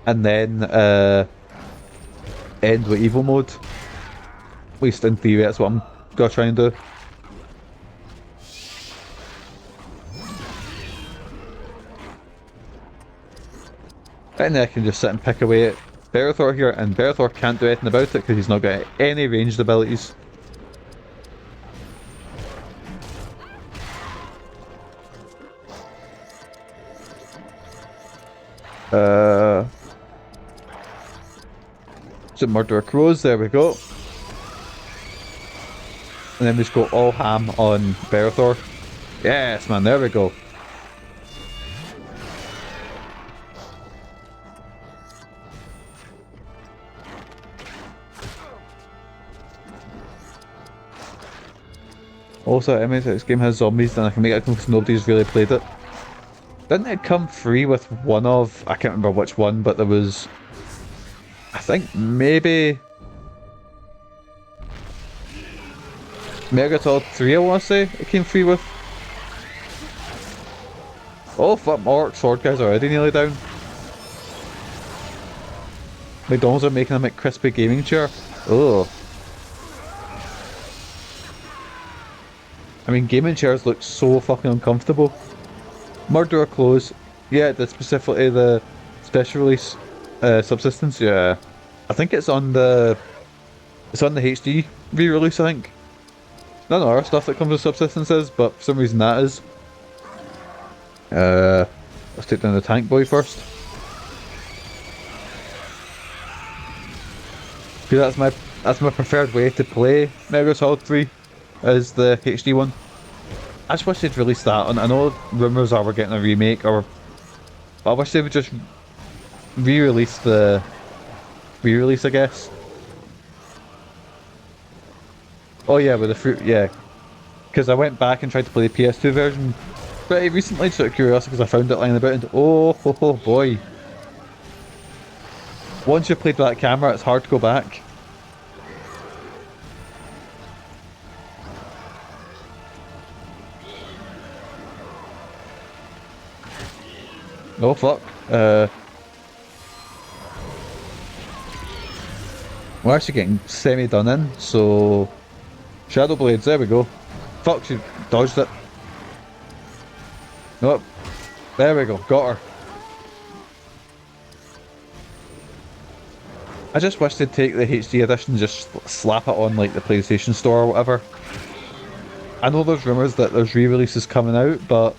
And then end with evil mode. At least in theory, that's what I'm going to try and do. And then I can just sit and pick away at Berethor here, and Berethor can't do anything about it because he's not got any ranged abilities. So Murder Crows, there we go. And then we just go all ham on Berethor. Yes, man, there we go. Also, I mean, this game has zombies, and I can make it because nobody's really played it. Didn't it come free with one of, I can't remember which one, but there was, I think maybe Megatol 3, I want to say, it came free with. Oh fuck, my orc sword guy's already nearly down. McDonald's are making a McCrispy gaming chair. Ugh. I mean, gaming chairs look so fucking uncomfortable. Murderer Clothes. Yeah, specifically the special release subsistence. Yeah, I think it's on the HD re-release. I think none of our stuff that comes with subsistences, but for some reason that is. Let's take down the tank boy first. Because that's my preferred way to play Metal Solid 3. Is the HD one. I just wish they'd release that, and I know rumours are we're getting a remake, or I wish they would just re-release the re-release, I guess. Oh yeah, with the fruit, yeah. Because I went back and tried to play the PS2 version pretty recently, just out of curiosity, because I found it lying about, and oh boy. Once you've played with that camera, it's hard to go back. Oh fuck. We're actually getting semi-done in, so... Shadow Blades, there we go. Fuck, she dodged it. Nope. There we go, got her. I just wish they'd take the HD edition and just slap it on like the PlayStation Store or whatever. I know there's rumours that there's re-releases coming out, but...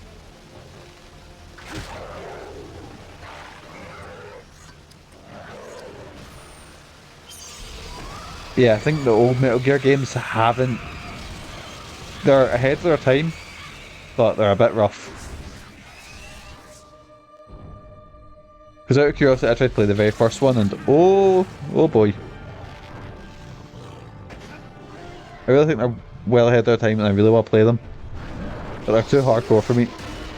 yeah, I think the old Metal Gear games haven't... they're ahead of their time, but they're a bit rough. Because out of curiosity, I tried to play the very first one, and oh boy. I really think they're well ahead of their time, and I really want to play them. But they're too hardcore for me.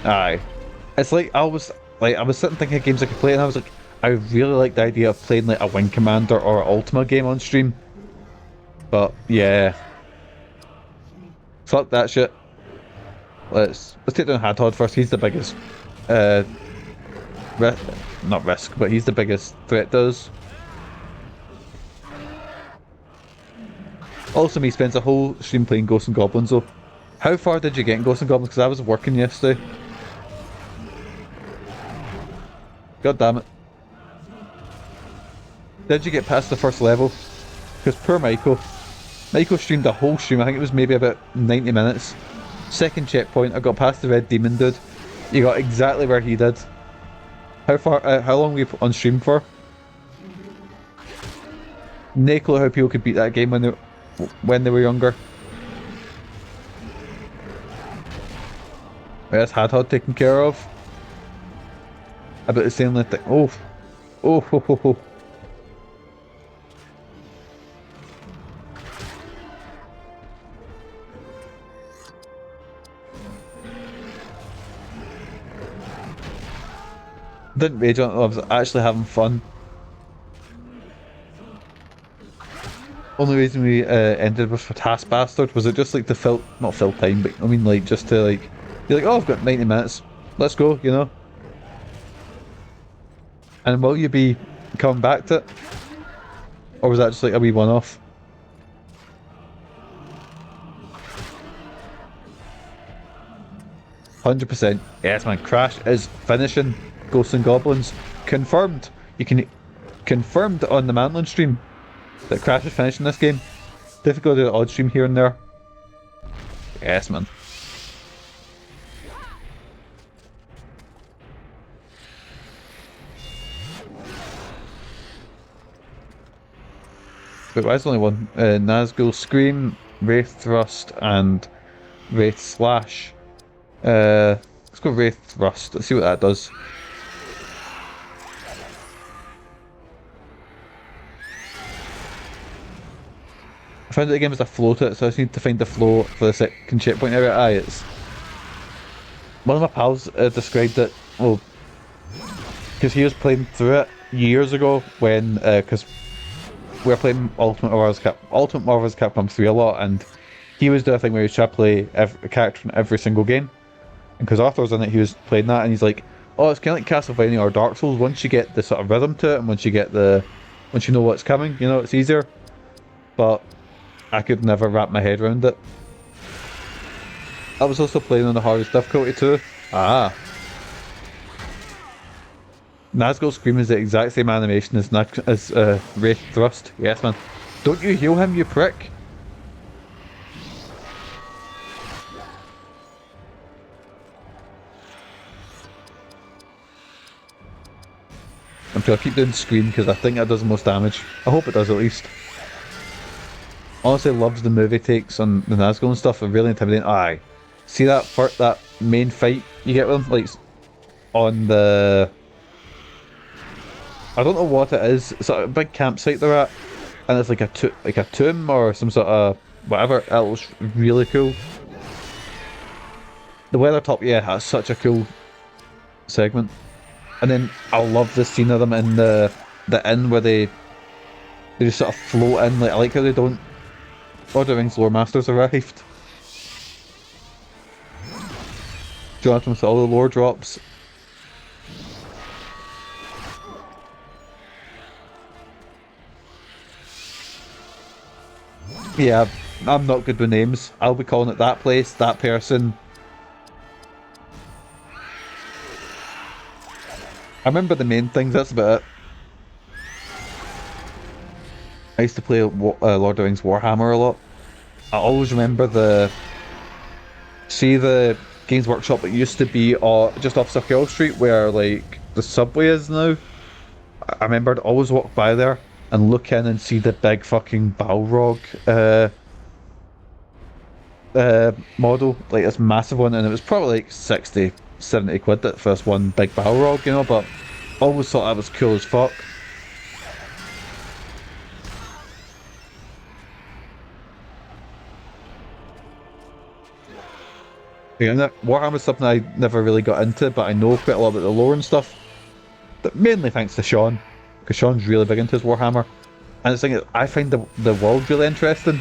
Aye. It's like, I was sitting thinking of games I could play, and I was like, I really like the idea of playing like a Wing Commander or an Ultima game on stream. But yeah, fuck that shit. Let's take down Hadhod first. He's the biggest, not risk, but he's the biggest threat to us. Also, me spends a whole stream playing Ghosts and Goblins though. How far did you get in Ghosts and Goblins? Because I was working yesterday. God damn it. Did you get past the first level? Because poor Michael streamed a whole stream, I think it was maybe about 90 minutes. Second checkpoint, I got past the red demon dude. You got exactly where he did. How long were you on stream for? No clue how people could beat that game when they were younger. That's Hadhod taken care of. About the same thing. Oh ho ho ho. Didn't rage on it, I was actually having fun. Only reason we ended with for Task Bastard was it just like to not fill time, but I mean like just to like, you're like, oh, I've got 90 minutes, let's go, you know? And will you be coming back to it? Or was that just like a wee one-off? %. Yes, man. Crash is finishing Ghosts and Goblins. Confirmed. You can confirmed on the Mantling stream that Crash is finishing this game. Difficult to do an odd stream here and there. Yes, man. But why is there only one? Nazgûl Scream, Wraith Thrust, and Wraith Slash. Let's go Wraith Thrust. Let's see what that does. I found that the game was a flow to it, so I just need to find the flow for the second checkpoint area. Aye, it's... One of my pals described it, well, because he was playing through it years ago when, because we were playing Ultimate Marvel's Capcom 3 a lot, and he was doing a thing where he was trying to play a character from every single game. And because Arthur was in it, he was playing that, and he's like, oh, it's kind of like Castlevania or Dark Souls. Once you get the sort of rhythm to it, and once you know what's coming, you know, it's easier. But I could never wrap my head around it. I was also playing on the hardest difficulty too. Ah. Nazgûl Scream is the exact same animation as Wraith Thrust. Yes, man. Don't you heal him, you prick! I'm trying to keep doing Scream because I think that does the most damage. I hope it does at least. Honestly, loves the movie takes on the Nazgûl and stuff. They're really intimidating. Aye. See that main fight you get with him? Like, on the... I don't know what it is. It's a big campsite they're at. And it's like a tomb or some sort of... whatever. It looks really cool. The weather top, yeah, has such a cool segment. And then I love the scene of them in the inn where they just sort of float in. Like, I like how they don't... Lord of the Rings lore masters arrived. Jonathan with all the lore drops. Yeah, I'm not good with names. I'll be calling it that place, that person. I remember the main things, that's about it. I used to play Lord of the Rings Warhammer a lot. I always remember see the Games Workshop that used to be just off Circle Street where like the subway is now? I remember I'd always walk by there and look in and see the big fucking Balrog model, like this massive one, and it was probably like 60, 70 quid that first one big Balrog, you know, but always thought that was cool as fuck. Yeah, Warhammer's something I never really got into, but I know quite a lot about the lore and stuff. But mainly thanks to Sean, because Sean's really big into his Warhammer. And the thing is, I find the world really interesting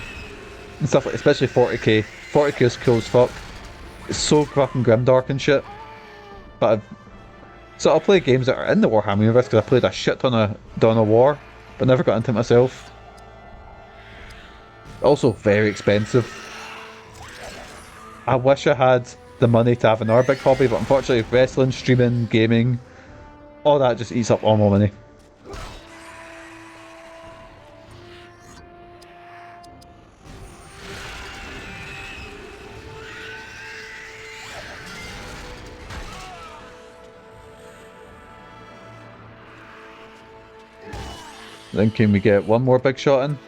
and stuff, like, especially 40k. 40k is cool as fuck. It's so fucking grimdark and shit. But I'll play games that are in the Warhammer universe because I played a shit ton of Dawn of War, but never got into it myself. Also very expensive. I wish I had the money to have another big hobby, but unfortunately wrestling, streaming, gaming, all that just eats up all my money. Then can we get one more big shot in?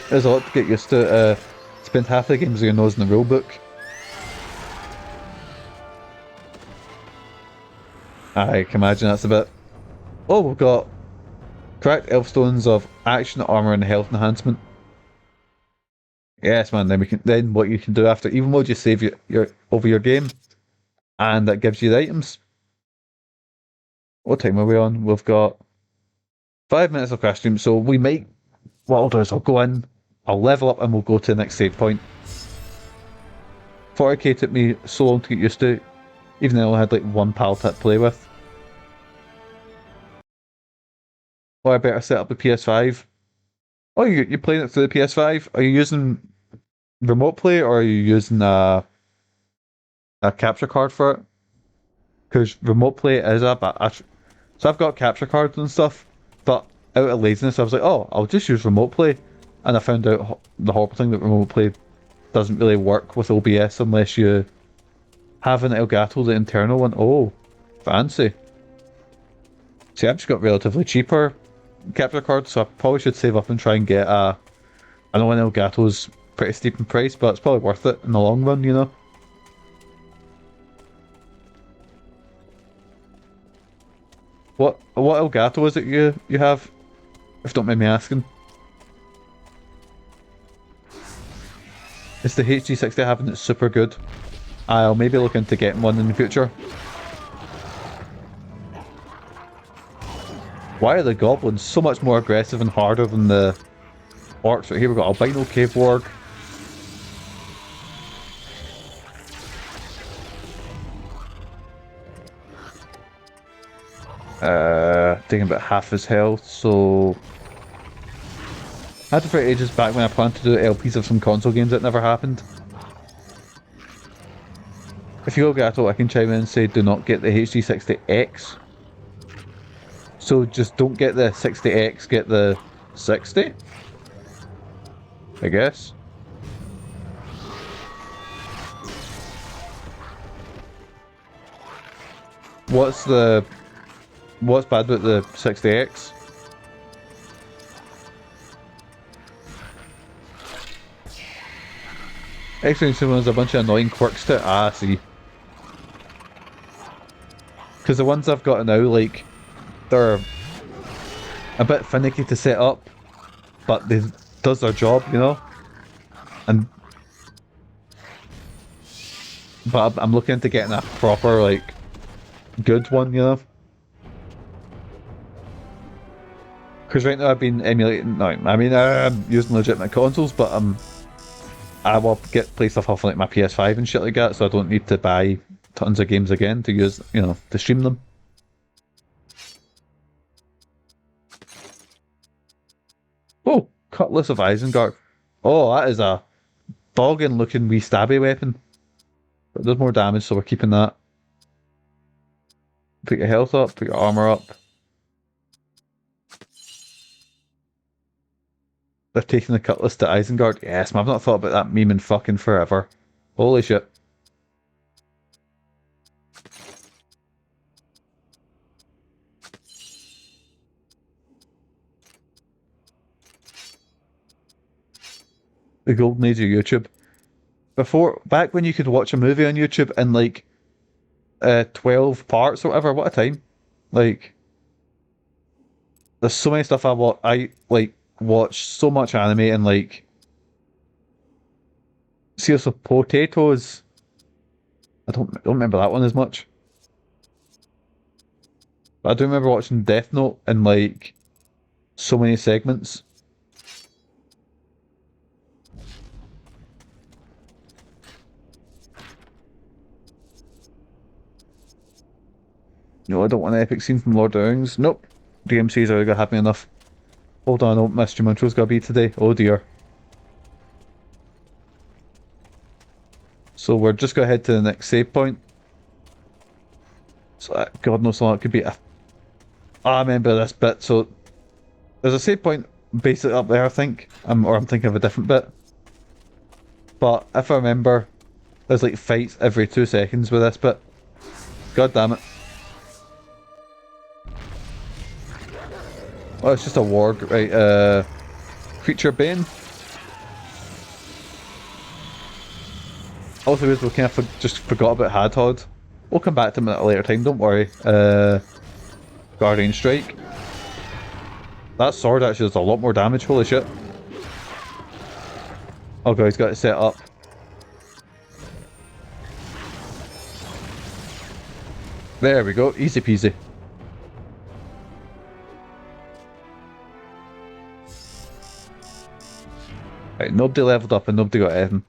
There's a lot to get used to. Spend half the games with your nose in the rulebook. I can imagine that's a bit... Oh, we've got cracked elfstones of action, armor, and health enhancement. Yes, man. Then what you can do after, even while you save your over your game, And that gives you the items. What time are we on? We've got 5 minutes of question, so we might... What I'll do is I'll go in, I'll level up, and we'll go to the next save point. 40k took me so long to get used to, even though I only had like one pal to play with. Or I better set up a PS5. Oh, you're playing it through the PS5? Are you using remote play, or are you using a capture card for it? Because remote play is so I've got capture cards and stuff, but out of laziness I was like, oh, I'll just use remote play, and I found out the horrible thing that remote play doesn't really work with OBS unless you have an Elgato, the internal one. Oh, fancy. See, I've just got relatively cheaper capture cards, so I probably should save up and try and get a... I know an Elgato's pretty steep in price, but it's probably worth it in the long run, you know? What Elgato is it you have? If you don't mind me asking. It's the HD60 I have, and it's super good. I'll maybe look into getting one in the future. Why are the goblins so much more aggressive and harder than the orcs? Right here we've got albino cave warg. Taking about half his health, so... I had it for ages back when I planned to do LPs of some console games that never happened. If you go Gato, I can chime in and say do not get the HD60X. So just don't get the 60X, get the 60? I guess. What's bad about the 60X? X-Range has a bunch of annoying quirks to it. Ah, I see. Because the ones I've got now, like, they're a bit finicky to set up, but they does their job, you know? But I'm looking into getting a proper, like, good one, you know? Because right now I've been emulating... No, I mean, I'm using legitimate consoles, but I will play stuff off like my PS5 and shit like that, so I don't need to buy tons of games again to use, you know, to stream them. Oh, Cutlass of Isengard. Oh, that is a boggin looking wee stabby weapon. But it does more damage, so we're keeping that. Put your health up, put your armor up. They're taking the Cutlass to Isengard. Yes, man, I've not thought about that meme in fucking forever. Holy shit. The golden age of YouTube. Back when you could watch a movie on YouTube in like 12 parts or whatever, what a time. Like, there's so many stuff I watch so much anime and like seriously, potatoes. I don't remember that one as much. But I do remember watching Death Note in like so many segments. No, I don't want an epic scene from Lord of the Rings. Nope. DMC's already got happy enough. Hold on, what Mr. Intro's gotta be today. Oh dear. So we're just gonna head to the next save point. So God knows how long it could be. I remember this bit. So there's a save point basically up there, I think. Or I'm thinking of a different bit. But if I remember, there's like fights every 2 seconds with this bit. God damn it. Oh, it's just a warg, right? Creature Bane. Also, we kind of just forgot about Hadhod. We'll come back to him at a later time, don't worry. Guardian Strike. That sword actually does a lot more damage, holy shit. Oh god, he's got it set up. There we go, easy peasy. Right, nobody leveled up and nobody got anything.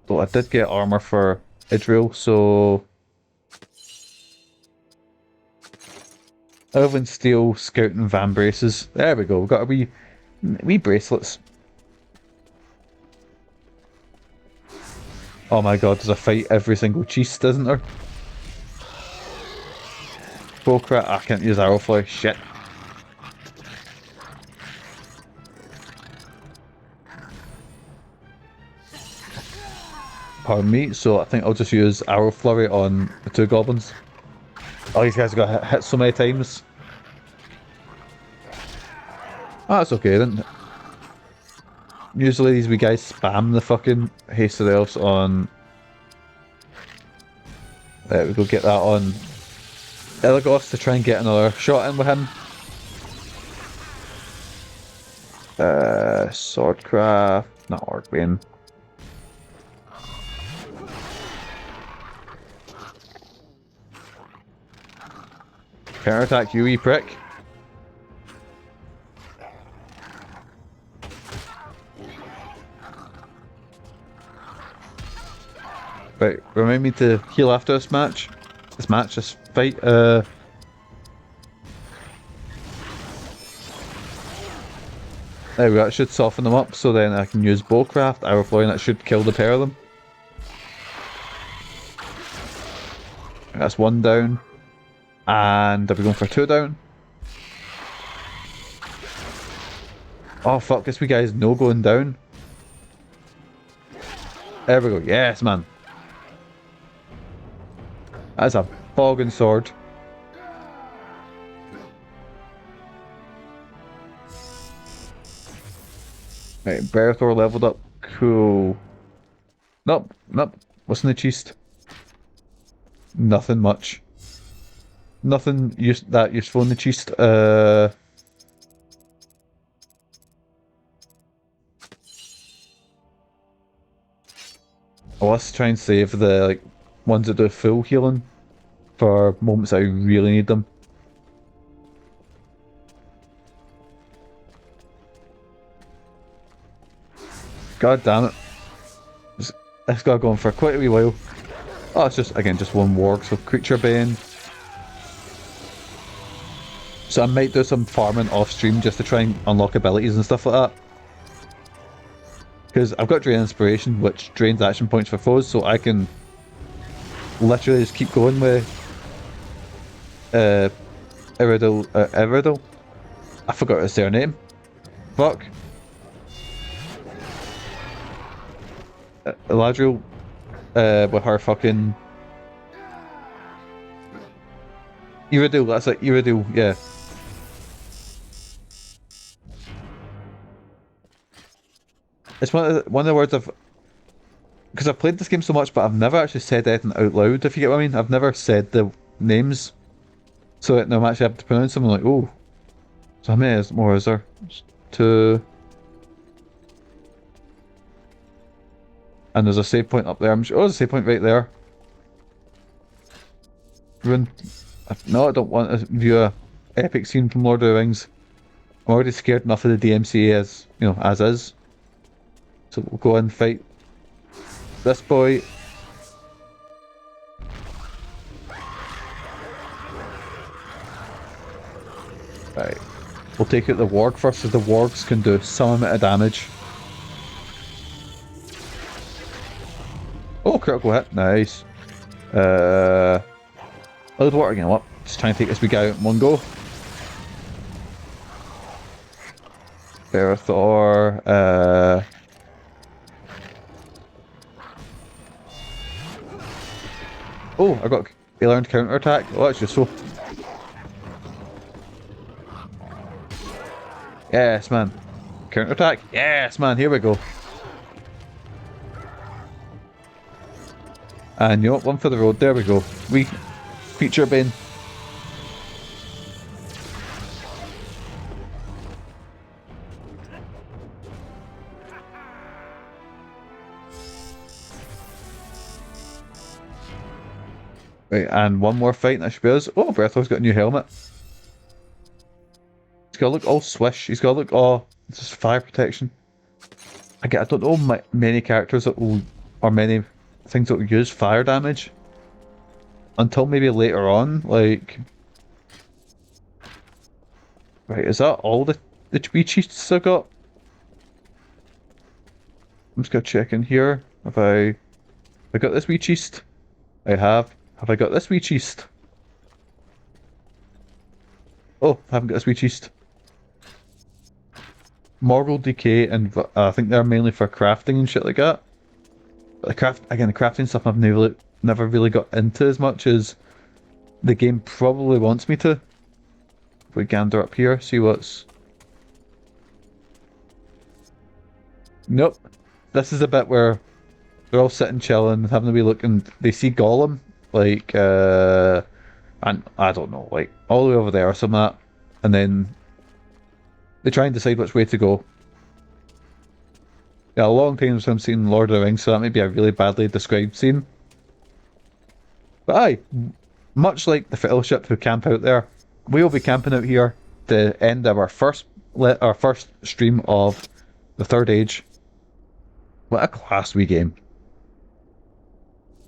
Though I did get armor for Idrial, so... Elven steel, scouting van braces. There we go, we've got a wee bracelets. Oh my god, there's a fight every single cheese, isn't there? Bowcrat, I can't use arrowfly, shit. Pardon me, so I think I'll just use arrow flurry on the two goblins. Oh, these guys got hit so many times. Oh, that's okay then. Usually these wee guys spam the fucking haste of the elves on... There we go, get that on Elegost to try and get another shot in with him. Swordcraft, not Orcbane. Counterattack, you wee prick. Right, remind me to heal after this match. This fight. There we go, that should soften them up, so then I can use bowcraft, arrowfly, and that should kill the pair of them. That's one down. And are we going for two down? Oh fuck, this wee guy is no going down. There we go, yes man. That's a boggin sword. Right, Berethor leveled up. Cool. Nope, nope. What's in the chest? Nothing much. Nothing that useful in the chest. Let's try and save the ones that do full healing for moments I really need them. God damn it. This got going for quite a wee while. Oh, it's just, again, just one warg, so creature bane. So I might do some farming off stream just to try and unlock abilities and stuff like that. Because I've got Drain Inspiration, which drains action points for foes, so I can literally just keep going with Eregion. I forgot his surname. Fuck. Eladriel, with her fucking... Eregion, that's it, Eregion, yeah. It's one of the words I've... Because I've played this game so much, but I've never actually said anything out loud, if you get what I mean. I've never said the names. So now I'm actually able to pronounce them, I'm like, oh. So how many more is there? 2... And there's a save point up there. I'm sure. Oh, there's a save point right there. No, I don't want to view a epic scene from Lord of the Rings. I'm already scared enough of the DMCA as, you know, as is. So we'll go and fight this boy. Right. We'll take out the warg first, as the wargs can do some amount of damage. Oh, critical hit. Nice. Load water again. What? Just trying to take this big guy out in one go. Berethor. Oh, I got a learned counter attack. Oh, that's useful. Yes, man. Counter attack. Yes, man. Here we go. And you know what? One for the road. There we go. We feature bin. Right, and one more fight and that should be us. Oh, Berethor's got a new helmet. He's got to look all swish. He's got to look all just fire protection. I don't know many characters that will, or many things that will use fire damage until maybe later on. Like, right, is that all the wee cheats I got? I'm just gonna check in here. Have I got this wee cheat? I have. Have I got this wee cheat? Oh, I haven't got this wee cheat. Moral decay, and I think they're mainly for crafting and shit like that. But the crafting stuff I've never really got into as much as the game probably wants me to. If we gander up here, see what's... Nope. This is a bit where they're all sitting chilling, having a wee look, and they see Gollum, like, and I don't know, like, all the way over there or something like that, and then they try and decide which way to go. Yeah, a long time since I've seen Lord of the Rings, so that may be a really badly described scene. But aye, much like the Fellowship who camp out there, we'll be camping out here to end our first stream of the Third Age. What a class wee game.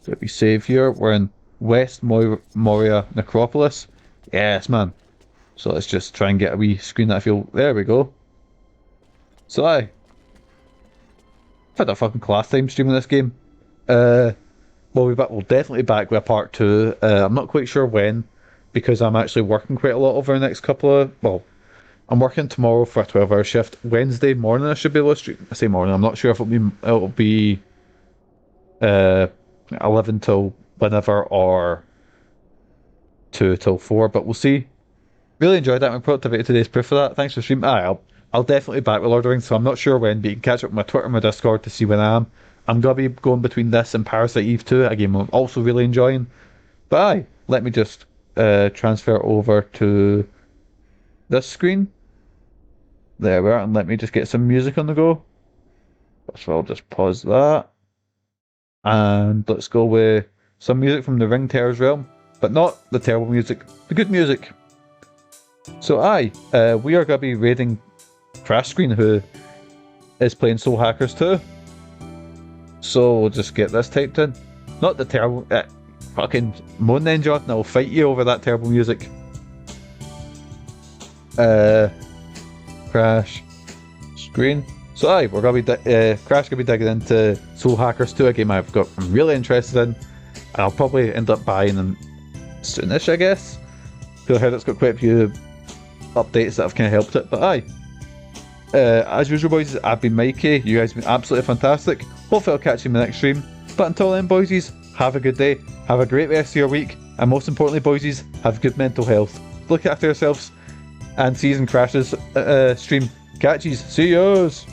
So if we save here, we're in West Moria Necropolis. Yes, man. So let's just try and get a wee screen that I feel... There we go. So aye. I've had a fucking class time streaming this game. We'll definitely be back with a part 2. I'm not quite sure when, because I'm actually working quite a lot over the next couple of... Well, I'm working tomorrow for a 12-hour shift. Wednesday morning I should be able to stream. I say morning, I'm not sure if it'll be 11 till whenever or 2 till 4, but we'll see. Really enjoyed that. My productivity today is proof of that. Thanks for streaming. I'll definitely be back with Lord of the Rings, so I'm not sure when, but you can catch up with my Twitter and my Discord to see when I am. I'm going to be going between this and Parasite Eve 2, a game I'm also really enjoying. But aye, let me just transfer over to this screen. There we are, and let me just get some music on the go. So I'll just pause that. And let's go with some music from the Ring Terror's realm, but not the terrible music, the good music. So aye, we are going to be raiding Crash Screen, who is playing Soul Hackers 2. So we'll just get this typed in. Not the terrible... fucking moan then, Jonathan, I'll fight you over that terrible music. Crash Screen. So aye, we're gonna be Crash gonna be digging into Soul Hackers 2, a game I'm really interested in, and I'll probably end up buying them soonish, I guess. Because I heard it's got quite a few updates that have kind of helped it. But aye, as usual, boys, I've been Mikey. You guys have been absolutely fantastic. Hopefully I'll catch you in the next stream. But until then, boysies, have a good day, have a great rest of your week, and most importantly, boysies, have good mental health. Look after yourselves, and see you in Crash's stream. Catchies, see yous!